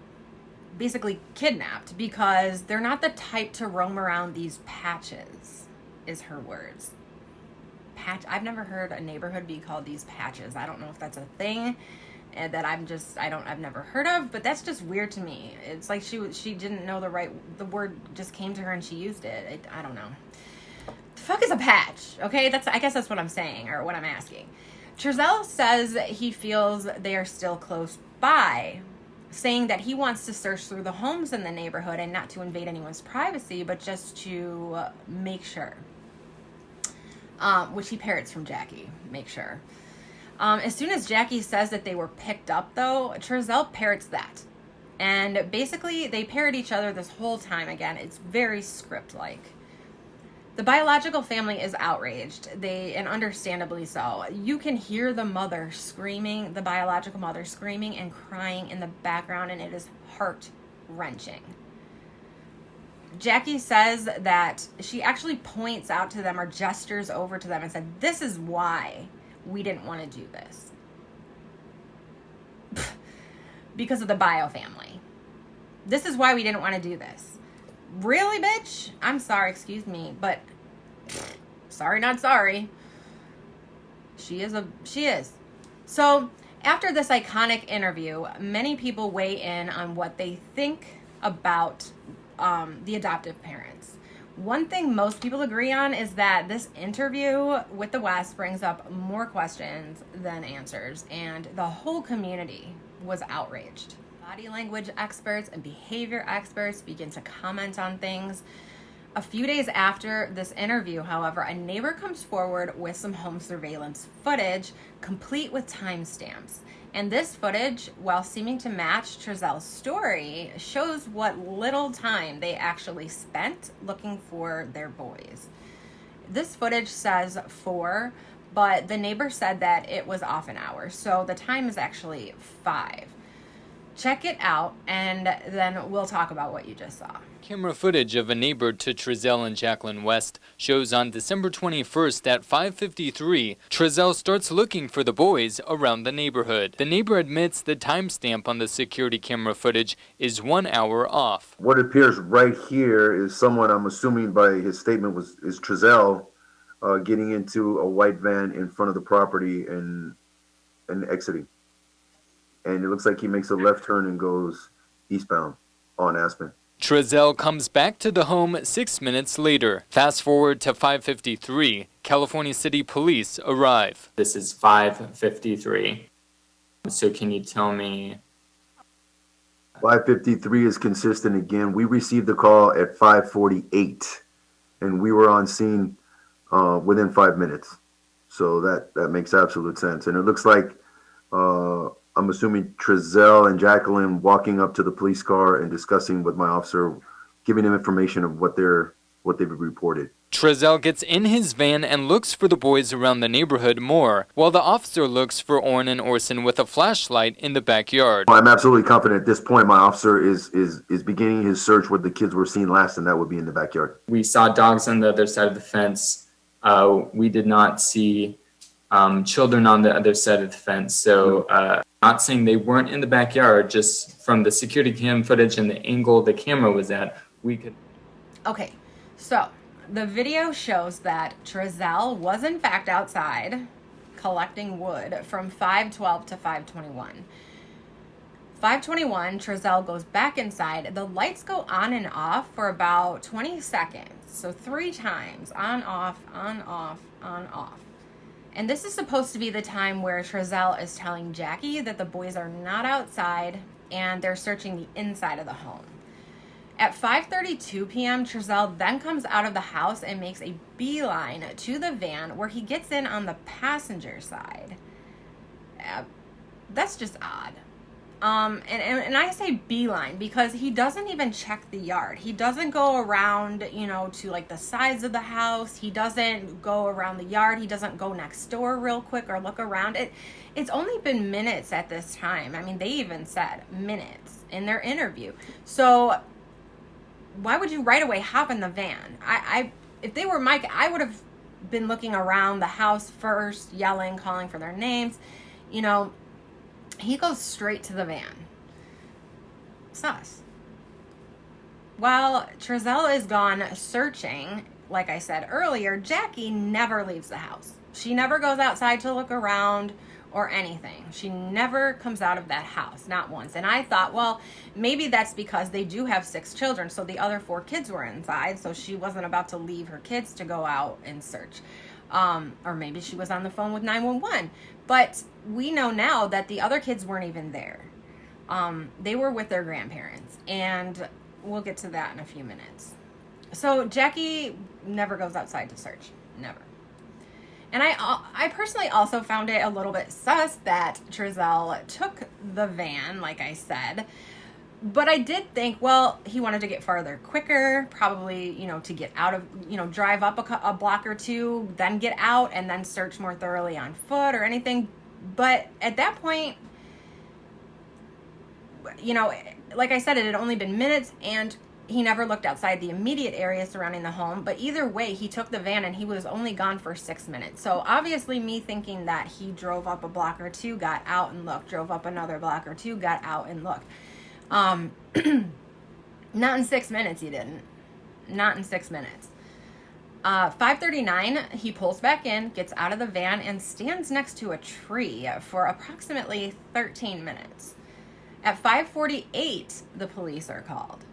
basically kidnapped, because they're not the type to roam around these patches, is her words. I've never heard a neighborhood be called these patches. I don't know if that's a thing that I've never heard of, but that's just weird to me. It's like she didn't know the word just came to her and she used it. I don't know. The fuck is a patch? Okay, I guess that's what I'm saying, or what I'm asking. Trezell says he feels they are still close by, saying that he wants to search through the homes in the neighborhood and not to invade anyone's privacy, but just to make sure. Which he parrots from Jackie, make sure. As soon as Jackie says that they were picked up, though, Trezell parrots that. And basically, they parrot each other this whole time. Again, it's very script-like. The biological family is outraged, and understandably so. You can hear the mother screaming, the biological mother screaming and crying in the background, and it is heart-wrenching. Jackie says that she actually points out to them or gestures over to them and said, this is why we didn't want to do this. Because of the bio family. This is why we didn't want to do this. Really, bitch? I'm sorry, excuse me, but sorry, not sorry. She is. So, after this iconic interview, many people weigh in on what they think about the adoptive parents. One thing most people agree on is that this interview with the West brings up more questions than answers, and the whole community was outraged. Body language experts and behavior experts begin to comment on things. A few days after this interview, however, a neighbor comes forward with some home surveillance footage, complete with timestamps. And this footage, while seeming to match Trezell's story, shows what little time they actually spent looking for their boys. This footage says 4, but the neighbor said that it was off an hour, so the time is actually 5. Check it out, and then we'll talk about what you just saw. Camera footage of a neighbor to Trezell and Jacqueline West shows on December 21st at 5:53, Trezell starts looking for the boys around the neighborhood. The neighbor admits the timestamp on the security camera footage is 1 hour off. What appears right here is someone, I'm assuming by his statement, is Trezell getting into a white van in front of the property and exiting. And it looks like he makes a left turn and goes eastbound on Aspen. Trezell comes back to the home 6 minutes later. Fast forward to 5:53. California City Police arrive. This is 5:53. So can you tell me? 5:53 is consistent again. We received the call at 5:48, and we were on scene within 5 minutes. So that makes absolute sense. And it looks like I'm assuming Trezell and Jacqueline walking up to the police car and discussing with my officer, giving him information of what they've reported. Trezell gets in his van and looks for the boys around the neighborhood more, while the officer looks for Orrin and Orson with a flashlight in the backyard. I'm absolutely confident at this point my officer is beginning his search where the kids were seen last, and that would be in the backyard. We saw dogs on the other side of the fence. We did not see children on the other side of the fence. So not saying they weren't in the backyard, just from the security cam footage and the angle the camera was at, we could. Okay, so the video shows that Trezell was in fact outside collecting wood from 5:12 to 5:21. 5:21, Trezell goes back inside. The lights go on and off for about 20 seconds. So 3 times, on, off, on, off, on, off. And this is supposed to be the time where Trezell is telling Jackie that the boys are not outside and they're searching the inside of the home. At 5:32 p.m., Trezell then comes out of the house and makes a beeline to the van where he gets in on the passenger side. That's just odd. And I say beeline because he doesn't even check the yard. He doesn't go around, to like the sides of the house. He doesn't go around the yard. He doesn't go next door real quick or look around it. It's only been minutes at this time. I mean, they even said minutes in their interview. So why would you right away hop in the van? If they were Mike, I would have been looking around the house first, yelling, calling for their names, He goes straight to the van. Sus. While Trezell is gone searching, like I said earlier, Jackie never leaves the house. She never goes outside to look around or anything. She never comes out of that house, not once. And I thought, well, maybe that's because they do have 6 children, so the other 4 kids were inside, so she wasn't about to leave her kids to go out and search. Or maybe she was on the phone with 911. But we know now that the other kids weren't even there. They were with their grandparents, and we'll get to that in a few minutes. So Jackie never goes outside to search. Never. And I personally also found it a little bit sus that Trezell took the van, like I said. But I did think, well, he wanted to get farther quicker, probably, to get out of, drive up a block or 2, then get out and then search more thoroughly on foot or anything. But at that point, like I said, it had only been minutes and he never looked outside the immediate area surrounding the home. But either way, he took the van and he was only gone for 6 minutes. So obviously me thinking that he drove up a block or 2, got out and looked, drove up another block or 2, got out and looked. Not in 6 minutes, he didn't. Not in 6 minutes. 5:39, he pulls back in, gets out of the van, and stands next to a tree for approximately 13 minutes. At 5:48, the police are called.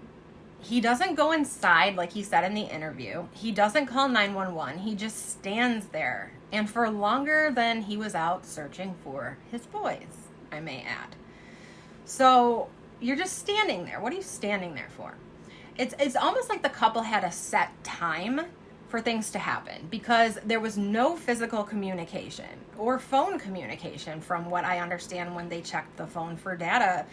He doesn't go inside like he said in the interview. He doesn't call 911. He just stands there, and for longer than he was out searching for his boys, I may add. So you're just standing there. What are you standing there for? It's almost like the couple had a set time for things to happen, because there was no physical communication or phone communication from what I understand when they checked the phone for data.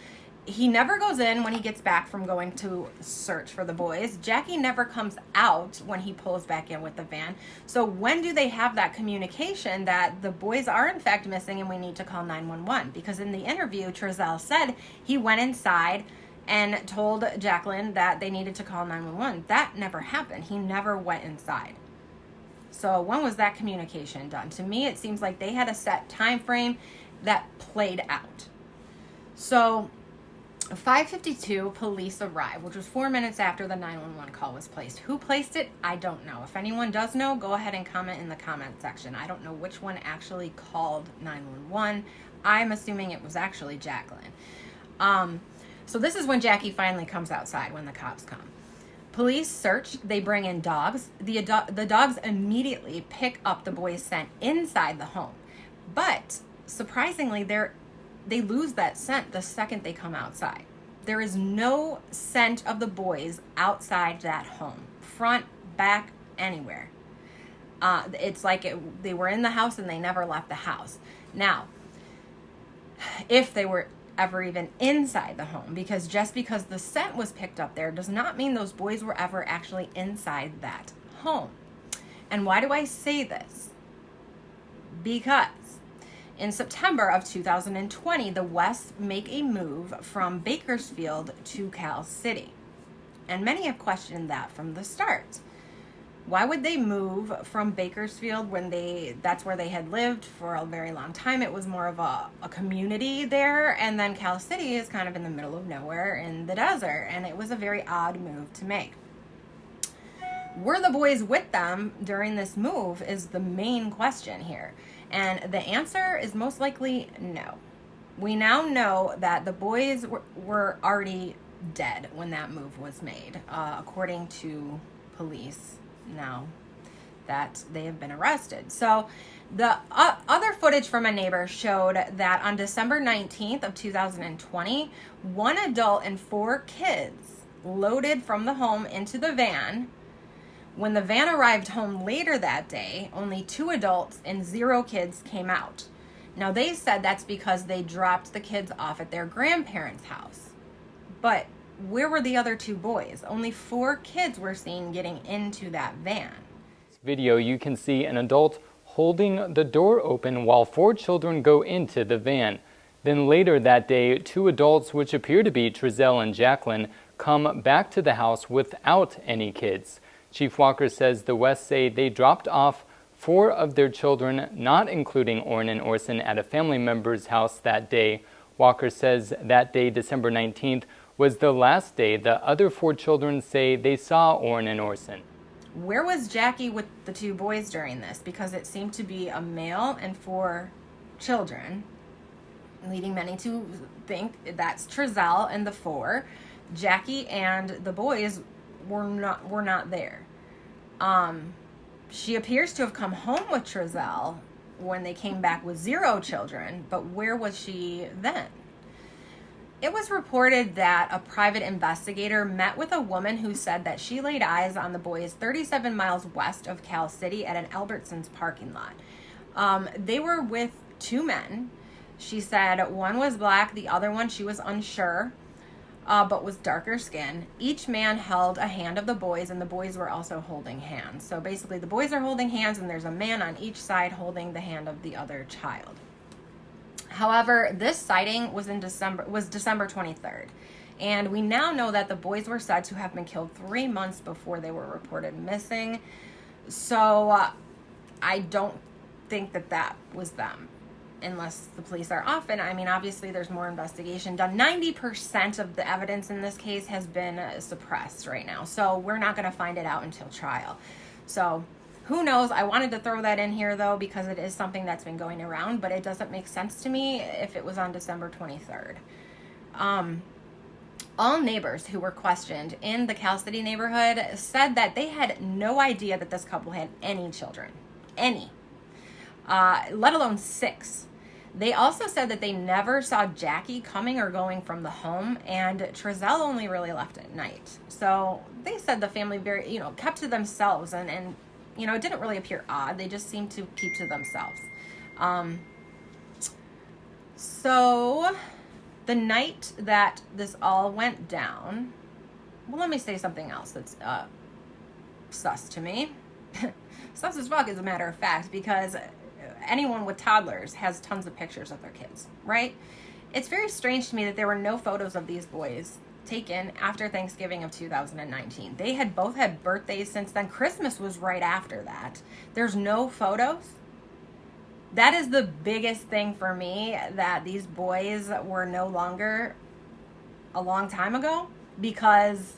He never goes in when he gets back from going to search for the boys. Jackie never comes out when he pulls back in with the van. So when do they have that communication that the boys are in fact missing and we need to call 911? Because in the interview, Trezell said he went inside and told Jacqueline that they needed to call 911. That never happened. He never went inside. So when was that communication done? To me, it seems like they had a set time frame that played out. So 5:52, police arrived, which was 4 minutes after the 911 call was placed. Who placed it? I don't know. If anyone does know, go ahead and comment in the comment section. I don't know which one actually called 911. I'm assuming it was actually Jacqueline. So this is when Jackie finally comes outside, when the cops come. Police search, they bring in dogs. The dogs immediately pick up the boys' scent inside the home. But surprisingly, they lose that scent the second they come outside. There is no scent of the boys outside that home, front, back, anywhere. It's like they were in the house and they never left the house. Now, if they were ever even inside the home, because just because the scent was picked up there does not mean those boys were ever actually inside that home. And why do I say this? Because in September of 2020, the Wests make a move from Bakersfield to Cal City. And many have questioned that from the start. Why would they move from Bakersfield when that's where they had lived for a very long time? It was more of a community there, and then Cal City is kind of in the middle of nowhere in the desert, and it was a very odd move to make. Were the boys with them during this move is the main question here. And the answer is most likely no. We now know that the boys were already dead when that move was made, according to police now that they have been arrested. So the other footage from a neighbor showed that on December 19th of 2020, one adult and 4 kids loaded from the home into the van. When the van arrived home later that day, only 2 adults and 0 kids came out. Now, they said that's because they dropped the kids off at their grandparents' house. But where were the other 2 boys? Only 4 kids were seen getting into that van. This video, you can see an adult holding the door open while 4 children go into the van. Then later that day, 2 adults, which appear to be Trezell and Jacqueline, come back to the house without any kids. Chief Walker says the Wests say they dropped off 4 of their children, not including Orrin and Orson, at a family member's house that day. Walker says that day, December 19th, was the last day the other 4 children say they saw Orrin and Orson. Where was Jackie with the 2 boys during this? Because it seemed to be a male and 4 children, leading many to think that's Trezell and the 4. Jackie and the boys were not there. She appears to have come home with Trezell when they came back with 0 children, but where was she then? It was reported that a private investigator met with a woman who said that she laid eyes on the boys 37 miles west of Cal City at an Albertsons parking lot. They were with 2 men. She said one was black, the other one she was unsure, but was darker skin. Each man held a hand of the boys, and the boys were also holding hands. So basically the boys are holding hands, and there's a man on each side holding the hand of the other child. However, this sighting was December 23rd, and we now know that the boys were said to have been killed 3 months before they were reported missing. So I don't think that was them, unless the police are off. And I mean, obviously there's more investigation done. 90% of the evidence in this case has been suppressed right now, so we're not going to find it out until trial. So who knows? I wanted to throw that in here, though, because it is something that's been going around, but it doesn't make sense to me if it was on December 23rd. All neighbors who were questioned in the Cal City neighborhood said that they had no idea that this couple had any children. Any. Let alone 6. They also said that they never saw Jackie coming or going from the home, and Trezell only really left at night. So they said the family very, kept to themselves, and it didn't really appear odd. They just seemed to keep to themselves. So the night that this all went down, well, let me say something else that's sus to me. Sus as fuck, as a matter of fact, because anyone with toddlers has tons of pictures of their kids, right? It's very strange to me that there were no photos of these boys taken after Thanksgiving of 2019. They had both had birthdays since then. Christmas was right after that. There's no photos. That is the biggest thing for me, that these boys were no longer a long time ago, because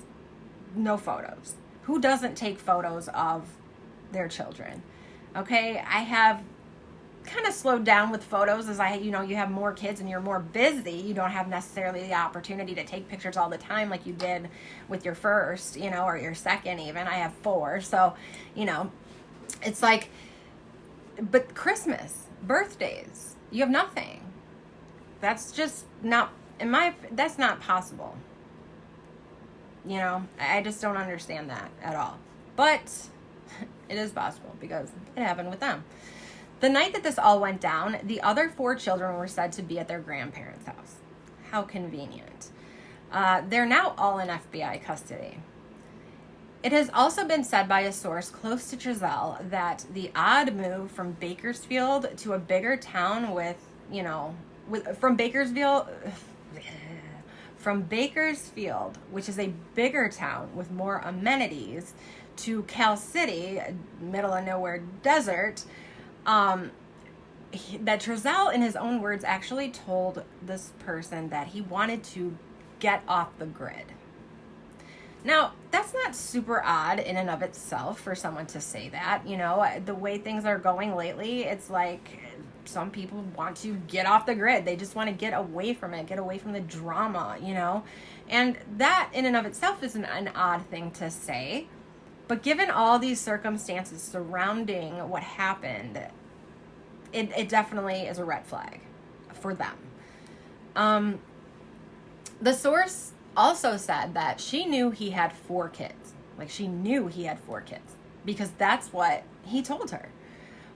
no photos. Who doesn't take photos of their children? Okay, I have kind of slowed down with photos as you have more kids and you're more busy. You don't have necessarily the opportunity to take pictures all the time like you did with your first, or your second even. I have 4. So, it's like, but Christmas, birthdays, you have nothing. That's just not, that's not possible. I just don't understand that at all. But it is possible because it happened with them. The night that this all went down, the other 4 children were said to be at their grandparents' house. How convenient. They're now all in FBI custody. It has also been said by a source close to Trezell that the odd move from Bakersfield to a bigger town from Bakersfield, which is a bigger town with more amenities, to Cal City, middle of nowhere desert, that Trezell, in his own words, actually told this person that he wanted to get off the grid. Now, that's not super odd in and of itself for someone to say that. The way things are going lately, it's like some people want to get off the grid. They just want to get away from it, get away from the drama, And that in and of itself isn't an odd thing to say. But given all these circumstances surrounding what happened, it definitely is a red flag for them. The source also said that she knew he had 4 kids. Like, she knew he had 4 kids because that's what he told her.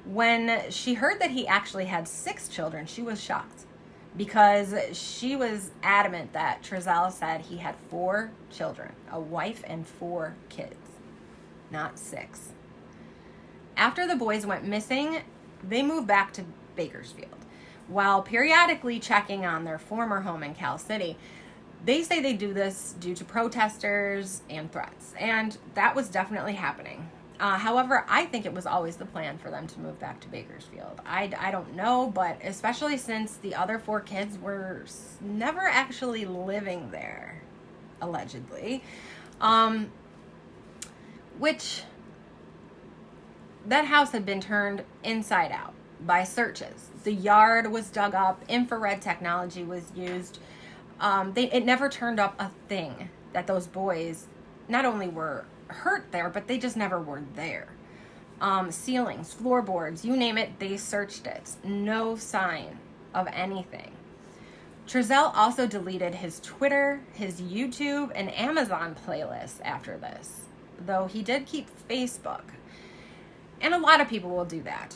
When she heard that he actually had 6 children, she was shocked because she was adamant that Trezell said he had 4 children, a wife and 4 kids, not 6. After the boys went missing, they moved back to Bakersfield. While periodically checking on their former home in Cal City, they say they do this due to protesters and threats, and that was definitely happening. However, I think it was always the plan for them to move back to Bakersfield. I don't know, but especially since the other 4 kids were never actually living there, allegedly. Which, that house had been turned inside out by searches. The yard was dug up, infrared technology was used. It never turned up a thing that those boys not only were hurt there, but they just never were there. Ceilings, floorboards, you name it, they searched it. No sign of anything. Trezell also deleted his Twitter, his YouTube, and Amazon playlists after this, though he did keep Facebook. And a lot of people will do that,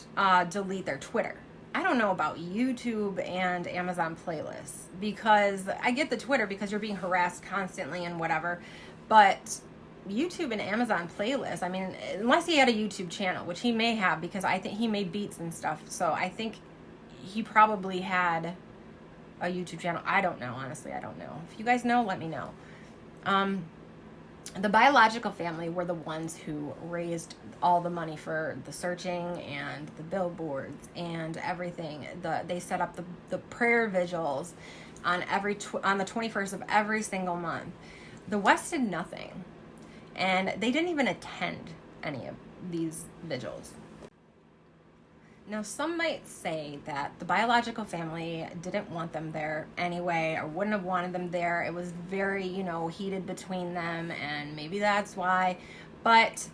delete their Twitter. I don't know about YouTube and Amazon playlists, because I get the Twitter because you're being harassed constantly and whatever, but YouTube and Amazon playlists, I mean, unless he had a YouTube channel, which he may have, because I think he made beats and stuff, so I think he probably had a YouTube channel. I don't know, honestly, I don't know. If you guys know, let me know. The biological family were the ones who raised all the money for the searching and the billboards and everything. They set up the prayer vigils on on the 21st of every single month. The West did nothing, and they didn't even attend any of these vigils. Now, some might say that the biological family didn't want them there anyway, or wouldn't have wanted them there. It was very, heated between them, and maybe that's why. But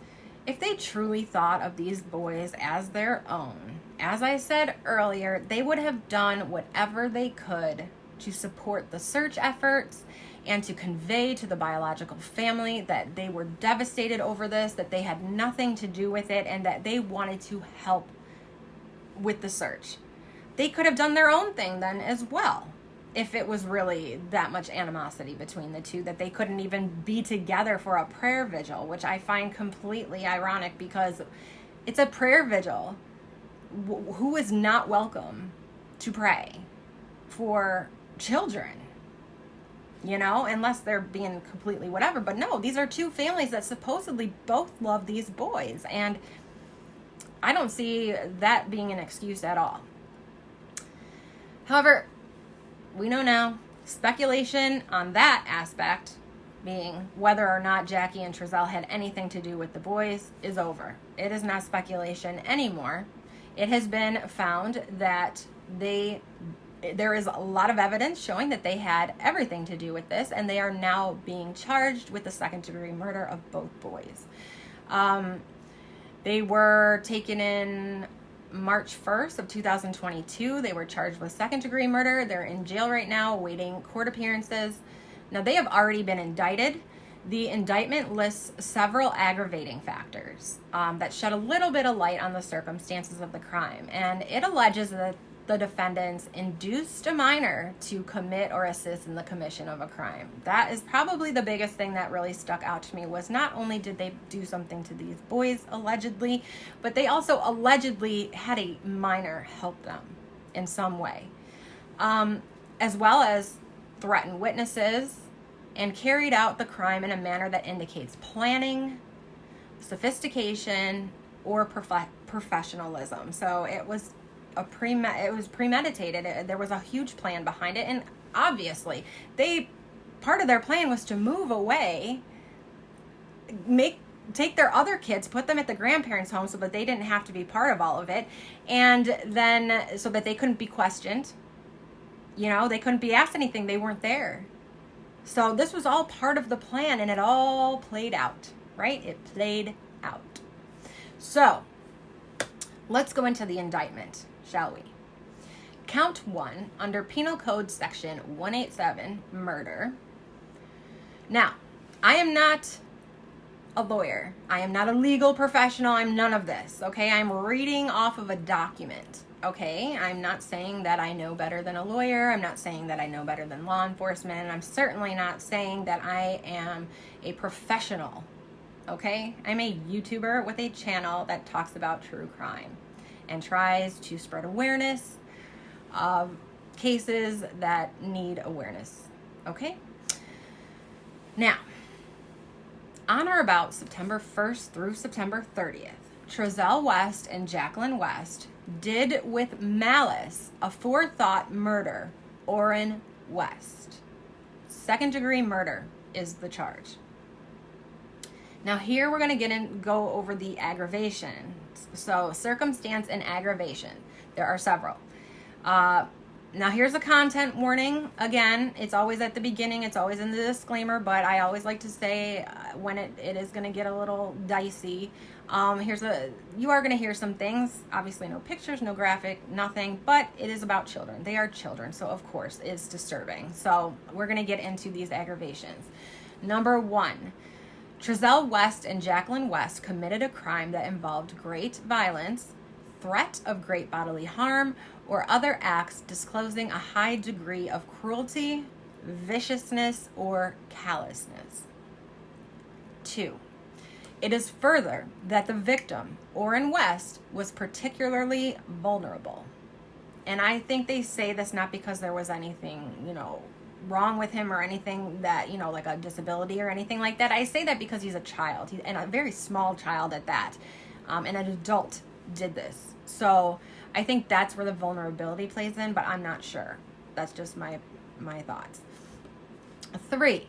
if they truly thought of these boys as their own, as I said earlier, they would have done whatever they could to support the search efforts and to convey to the biological family that they were devastated over this, that they had nothing to do with it, and that they wanted to help with the search. They could have done their own thing then as well, if it was really that much animosity between the two, that they couldn't even be together for a prayer vigil, which I find completely ironic, because it's a prayer vigil. Who is not welcome to pray for children? Unless they're being completely whatever. But no, these are two families that supposedly both love these boys, and I don't see that being an excuse at all. However, we know now, speculation on that aspect, being whether or not Jackie and Trezell had anything to do with the boys, is over. It is not speculation anymore. It has been found that there is a lot of evidence showing that they had everything to do with this, and they are now being charged with the second-degree murder of both boys. They were taken in March 1st of 2022. They were charged with second-degree murder. They're in jail right now awaiting court appearances. Now, they have already been indicted. The indictment lists several aggravating factors that shed a little bit of light on the circumstances of the crime, and it alleges that the defendants induced a minor to commit or assist in the commission of a crime. That is probably the biggest thing that really stuck out to me, was not only did they do something to these boys, allegedly, but they also allegedly had a minor help them in some way, as well as threatened witnesses, and carried out the crime in a manner that indicates planning, sophistication, or professionalism. So it was premeditated. There was a huge plan behind it, and obviously part of their plan was to move away, take their other kids, put them at the grandparents' home so that they didn't have to be part of all of it, and then so that they couldn't be questioned. They couldn't be asked anything. They weren't there. So this was all part of the plan, and it all played out, right? It played out. So let's go into the indictment, shall we? Count 1, under Penal Code Section 187, murder. Now, I am not a lawyer. I am not a legal professional. I'm none of this, okay? I'm reading off of a document, okay? I'm not saying that I know better than a lawyer. I'm not saying that I know better than law enforcement. And I'm certainly not saying that I am a professional, okay? I'm a YouTuber with a channel that talks about true crime and tries to spread awareness of cases that need awareness, okay? Now, on or about September 1st through September 30th, Trezell West and Jacqueline West did with malice aforethought murder Orrin West. Second-degree murder is the charge. Now here we're going to go over the aggravations. So circumstance and aggravation. There are several. Now here's a content warning. Again, it's always at the beginning. It's always in the disclaimer, but I always like to say when it is going to get a little dicey. You are going to hear some things. Obviously no pictures, no graphic, nothing, but it is about children. They are children, so of course it's disturbing. So we're going to get into these aggravations. Number 1. Trezell West and Jacqueline West committed a crime that involved great violence, threat of great bodily harm, or other acts disclosing a high degree of cruelty, viciousness, or callousness. 2. It is further that the victim, Orrin West, was particularly vulnerable. And I think they say this not because there was anything, wrong with him or anything that, like a disability or anything like that. I say that because he's a child, and a very small child at that. And an adult did this. So I think that's where the vulnerability plays in, but I'm not sure. That's just my thoughts. 3.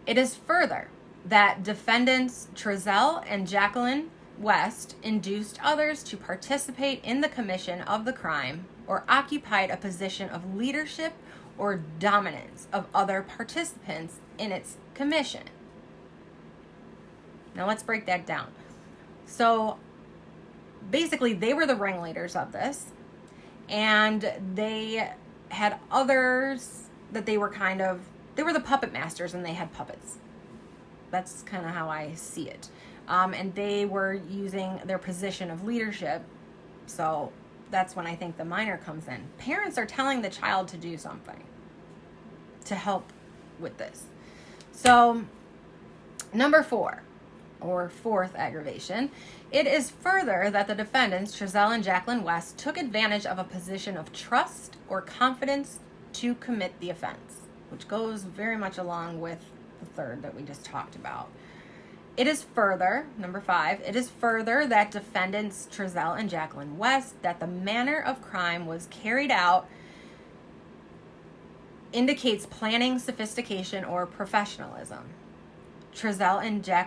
It is further that defendants Trezell and Jacqueline West induced others to participate in the commission of the crime or occupied a position of leadership or dominance of other participants in its commission. Now let's break that down. So basically they were the ringleaders of this, and they had others that they were the puppet masters, and they had puppets. That's kind of how I see it. And they were using their position of leadership. So that's when I think the minor comes in. Parents are telling the child to do something to help with this. So number 4, or fourth aggravation, it is further that the defendants, Trezell and Jacqueline West, took advantage of a position of trust or confidence to commit the offense, which goes very much along with the third that we just talked about. It is further, number 5, it is further that defendants Trezell and Jacqueline West, that the manner of crime was carried out indicates planning, sophistication, or professionalism.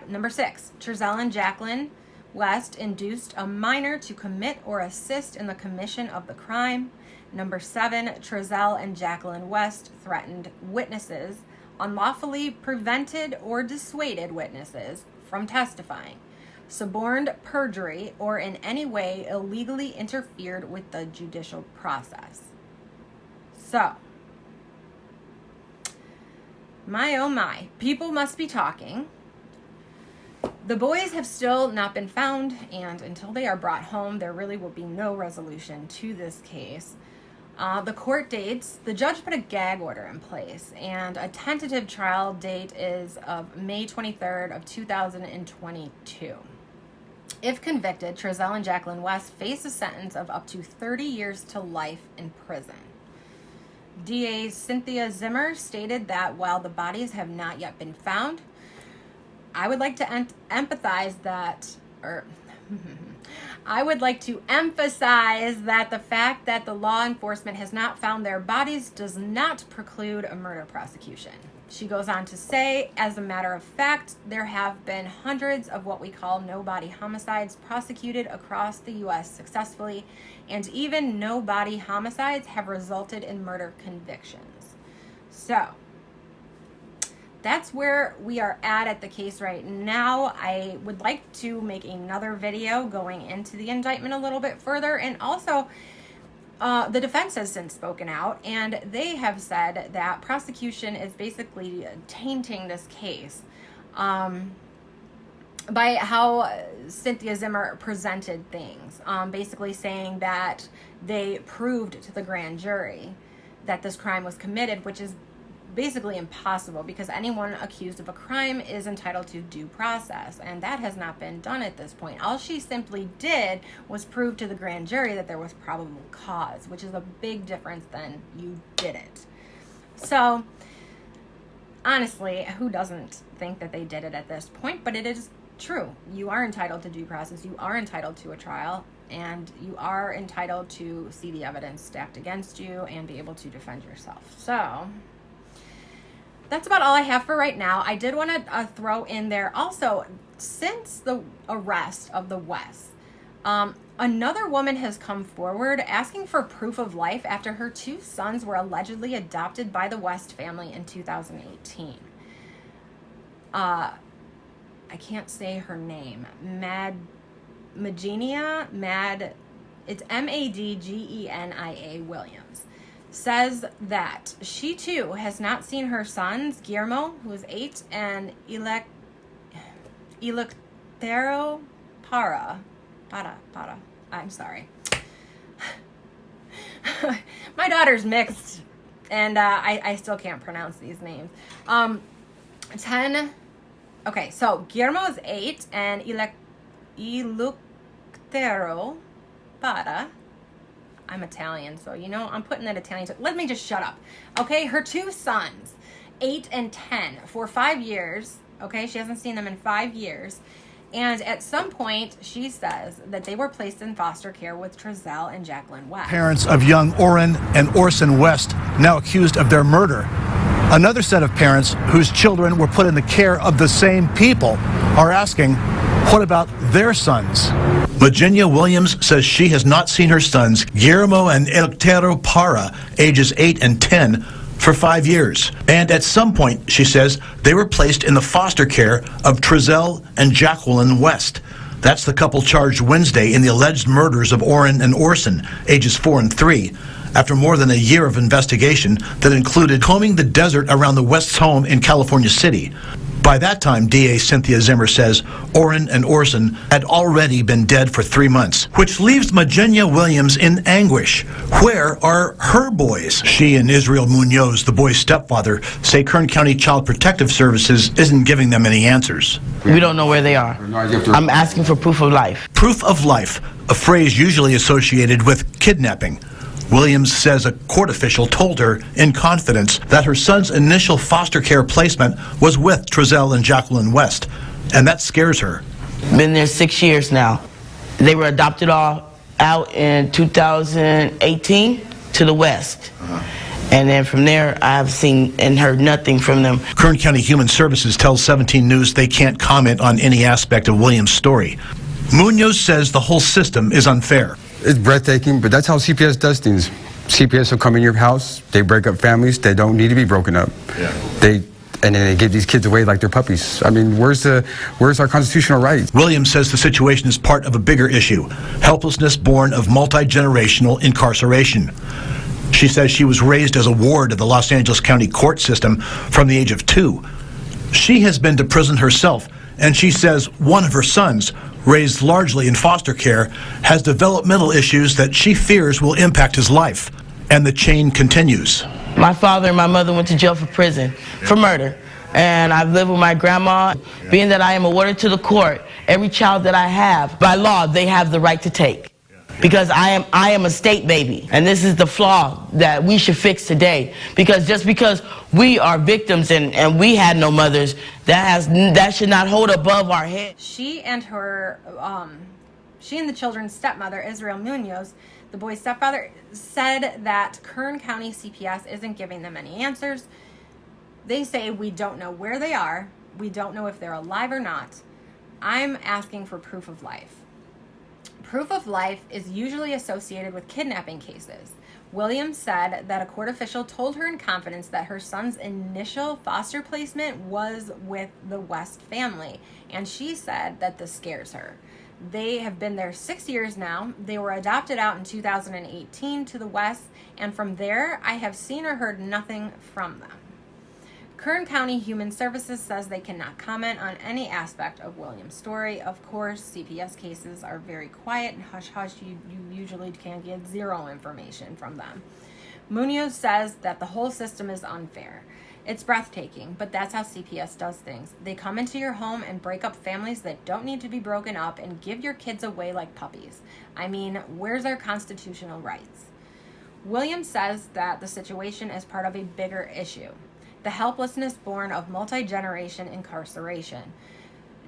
Number 6, Trezell and Jacqueline West induced a minor to commit or assist in the commission of the crime. Number 7, Trezell and Jacqueline West threatened witnesses, unlawfully prevented or dissuaded witnesses from testifying, suborned perjury, or in any way illegally interfered with the judicial process. So, my oh my, people must be talking. The boys have still not been found, and until they are brought home, there really will be no resolution to this case. The court dates, the judge put a gag order in place, and a tentative trial date is of May 23rd of 2022. If convicted, Trezell and Jacqueline West face a sentence of up to 30 years to life in prison. DA Cynthia Zimmer stated that while the bodies have not yet been found, I would like to emphasize that the fact that the law enforcement has not found their bodies does not preclude a murder prosecution. She goes on to say, as a matter of fact, there have been hundreds of what we call no-body homicides prosecuted across the U.S. successfully, and even no-body homicides have resulted in murder convictions. So, that's where we are at the case right now. I would like to make another video going into the indictment a little bit further, and also the defense has since spoken out, and they have said that prosecution is basically tainting this case by how Cynthia Zimmer presented things, basically saying that they proved to the grand jury that this crime was committed, which is basically impossible, because anyone accused of a crime is entitled to due process, and that has not been done at this point. All she simply did was prove to the grand jury that there was probable cause, which is a big difference than you did it. So honestly, who doesn't think that they did it at this point? But it is true. You are entitled to due process, you are entitled to a trial, and you are entitled to see the evidence stacked against you and be able to defend yourself. So that's about all I have for right now. I did want to throw in there also, since the arrest of the Wests, another woman has come forward asking for proof of life after her 2 sons were allegedly adopted by the West family in 2018. I can't say her name. It's Madgenia Williams. Says that she too has not seen her sons, Guillermo, who is 8, and Electero Para. I'm sorry. My daughter's mixed, and I still can't pronounce these names. Okay, so Guillermo is 8, and Electero Para. I'm Italian, so I'm putting that Italian. Let me just shut up. Okay, her 2 sons, 8 and 10, for 5 years. Okay, she hasn't seen them in 5 years. And at some point, she says that they were placed in foster care with Trezell and Jacqueline West. Parents of young Orrin and Orson West, now accused of their murder. Another set of parents whose children were put in the care of the same people are asking, What about their sons? Virginia Williams says she has not seen her sons, Guillermo and Eleuterio Parra, ages 8 and 10, for 5 years. And at some point, she says, they were placed in the foster care of Trezell and Jacqueline West. That's the couple charged Wednesday in the alleged murders of Orrin and Orson, ages 4 and 3, after more than a year of investigation that included combing the desert around the West's home in California City. By that time, DA Cynthia Zimmer says Orrin and Orson had already been dead for 3 months, which leaves Virginia Williams in anguish. Where are her boys? She and Israel Munoz, the boy's stepfather, say Kern County Child Protective Services isn't giving them any answers. We don't know where they are. I'm asking for proof of life. Proof of life, a phrase usually associated with kidnapping. Williams says a court official told her in confidence that her son's initial foster care placement was with Trezell and Jacqueline West, and that scares her. Been there 6 years now. They were adopted all out in 2018 to the West. And then from there, I've seen and heard nothing from them. Kern County Human Services tells 17 News they can't comment on any aspect of Williams' story. Munoz says the whole system is unfair. It's breathtaking, but that's how CPS does things. CPS will come in your house, they break up families that don't need to be broken up. And then they give these kids away like they're puppies. I mean, where's our constitutional rights? Williams says the situation is part of a bigger issue, helplessness born of multi-generational incarceration. She says she was raised as a ward of the Los Angeles County court system from the age of 2. She has been to prison herself, and she says one of her sons, raised largely in foster care, has developmental issues that she fears will impact his life. And the chain continues. My father and my mother went to jail for murder. And I've lived with my grandma. Being that I am awarded to the court, every child that I have, by law, they have the right to take. Because I am a state baby, and this is the flaw that we should fix today. Because just because we are victims and we had no mothers, that should not hold above our head. She and the children's stepmother, Israel Munoz, the boy's stepfather, said that Kern County CPS isn't giving them any answers. They say we don't know where they are. We don't know if they're alive or not. I'm asking for proof of life. Proof of life is usually associated with kidnapping cases. Williams said that a court official told her in confidence that her son's initial foster placement was with the West family, and she said that this scares her. They have been there 6 years now. They were adopted out in 2018 to the West, and from there, I have seen or heard nothing from them. Kern County Human Services says they cannot comment on any aspect of Williams' story. Of course, CPS cases are very quiet and hush-hush. You usually can get zero information from them. Munoz says that the whole system is unfair. It's breathtaking, but that's how CPS does things. They come into your home and break up families that don't need to be broken up and give your kids away like puppies. I mean, where's our constitutional rights? Williams says that the situation is part of a bigger issue. The helplessness born of multi-generation incarceration.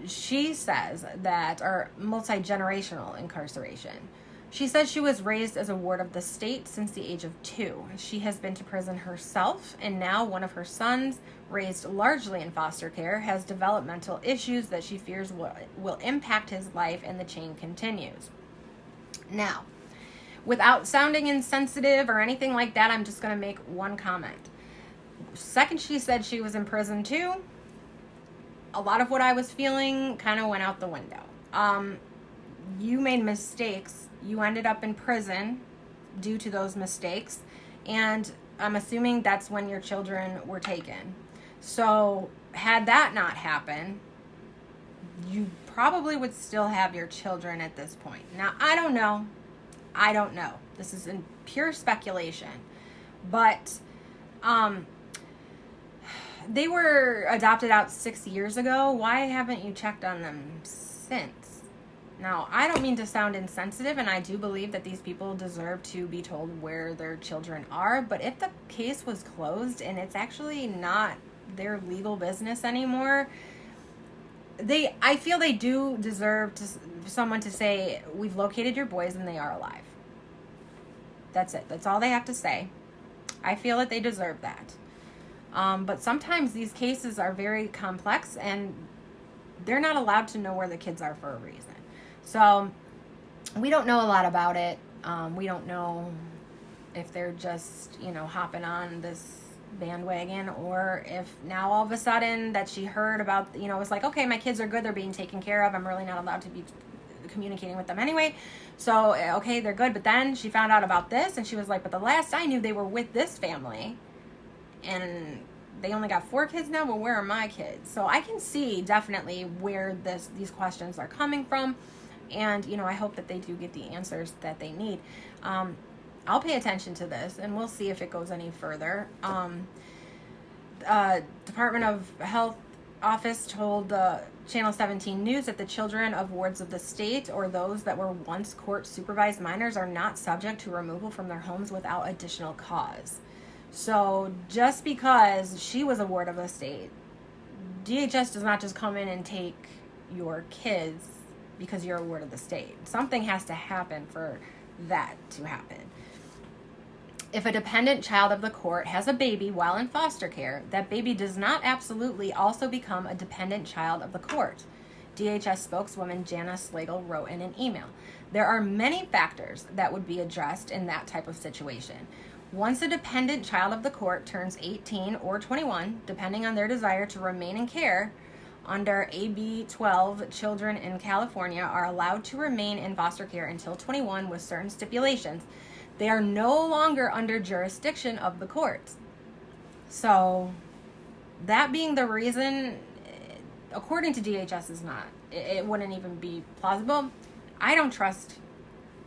She says that, or multi-generational incarceration. She says she was raised as a ward of the state since the age of 2. She has been to prison herself, and now one of her sons, raised largely in foster care, has developmental issues that she fears will impact his life, and the chain continues. Now, without sounding insensitive or anything like that, I'm just going to make one comment. Second she said she was in prison too, a lot of what I was feeling kind of went out the window. You made mistakes. You ended up in prison due to those mistakes, and I'm assuming that's when your children were taken. So had that not happened, you probably would still have your children at this point. Now, I don't know. This is in pure speculation, but they were adopted out 6 years ago. Why haven't you checked on them since? Now, I don't mean to sound insensitive, and I do believe that these people deserve to be told where their children are, but if the case was closed and it's actually not their legal business anymore, I feel they do deserve someone to say, we've located your boys and they are alive. That's it. That's all they have to say. I feel that they deserve that. But sometimes these cases are very complex, and they're not allowed to know where the kids are for a reason. So we don't know a lot about it. We don't know if they're just, you know, hopping on this bandwagon, or if now all of a sudden that she heard about, you know, it's like, okay, my kids are good, they're being taken care of, I'm really not allowed to be communicating with them anyway, so okay, they're good. But then she found out about this and she was like, but the last I knew they were with this family and they only got 4 kids now, well, where are my kids? So I can see definitely where these questions are coming from, and you know, I hope that they do get the answers that they need. I'll pay attention to this and we'll see if it goes any further. Department of Health office told Channel 17 News that the children of wards of the state or those that were once court supervised minors are not subject to removal from their homes without additional cause. So just because she was a ward of the state, DHS does not just come in and take your kids because you're a ward of the state. Something has to happen for that to happen. If a dependent child of the court has a baby while in foster care, that baby does not absolutely also become a dependent child of the court. DHS spokeswoman Janice Slagle wrote in an email. There are many factors that would be addressed in that type of situation. Once a dependent child of the court turns 18 or 21, depending on their desire to remain in care, under AB 12, children in California are allowed to remain in foster care until 21 with certain stipulations. They are no longer under jurisdiction of the court. So that being the reason, according to DHS, is not. It wouldn't even be plausible. I don't trust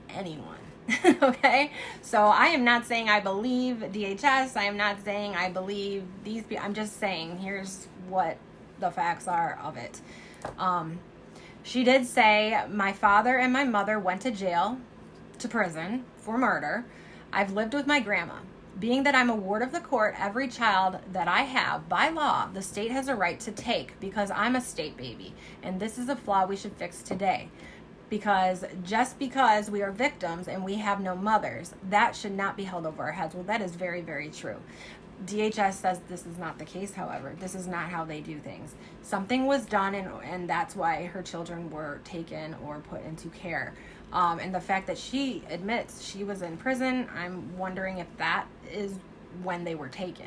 anyone. Okay? So I am not saying I believe DHS. I am not saying I believe these people. I'm just saying here's what the facts are of it. She did say, my father and my mother went to prison for murder. I've lived with my grandma. Being that I'm a ward of the court, every child that I have, by law, the state has a right to take because I'm a state baby. And this is a flaw we should fix today. Because just because we are victims and we have no mothers, that should not be held over our heads. Well, that is very, very true. DHS says this is not the case, however. This is not how they do things. Something was done, and that's why her children were taken or put into care. And the fact that she admits she was in prison, I'm wondering if that is when they were taken.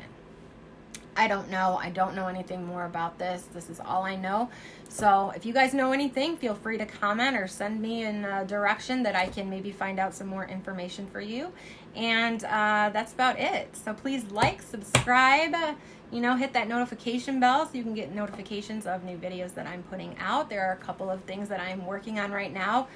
I don't know. I don't know anything more about this. This is all I know. So if you guys know anything, feel free to comment or send me in a direction that I can maybe find out some more information for you. And that's about it. So please like, subscribe, hit that notification bell so you can get notifications of new videos that I'm putting out. There are a couple of things that I'm working on right now.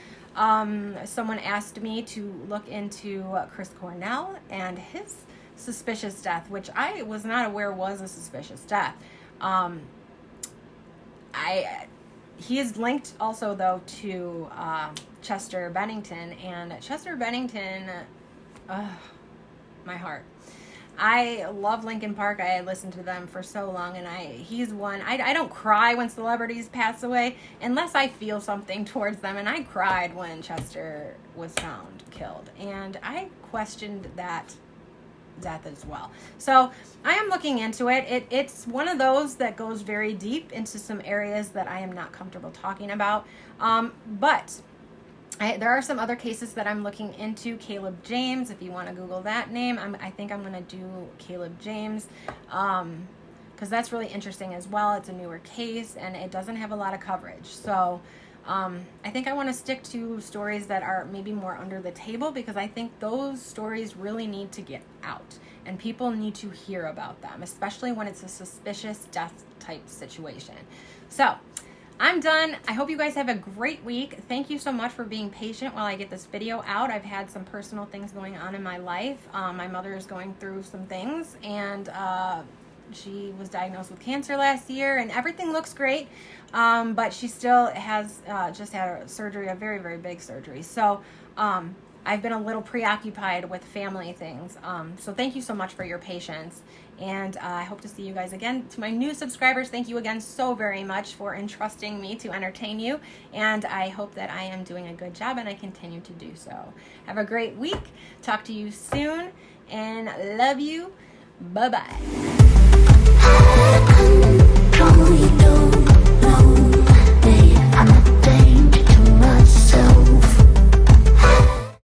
Someone asked me to look into Chris Cornell and his suspicious death, which I was not aware was a suspicious death. He is linked also, though, to Chester Bennington, and Chester Bennington, my heart. I love Linkin Park. I listened to them for so long, and he's one. I don't cry when celebrities pass away unless I feel something towards them, and I cried when Chester was found killed, and I questioned that death as well. So I am looking into it. It's one of those that goes very deep into some areas that I am not comfortable talking about, but there are some other cases that I'm looking into. Caleb James, if you want to Google that name, I think I'm going to do Caleb James, because that's really interesting as well. It's a newer case and it doesn't have a lot of coverage. So I think I want to stick to stories that are maybe more under the table, because I think those stories really need to get out and people need to hear about them, especially when it's a suspicious death type situation. So I'm done. I hope you guys have a great week. Thank you so much for being patient while I get this video out. I've had some personal things going on in my life. My mother is going through some things, and she was diagnosed with cancer last year, and everything looks great, but she still has just had a surgery, a very, very big surgery. So I've been a little preoccupied with family things. So thank you so much for your patience, and I hope to see you guys again. To my new subscribers, thank you again so very much for entrusting me to entertain you, and I hope that I am doing a good job, and I continue to do so. Have a great week. Talk to you soon, and love you. Bye-bye.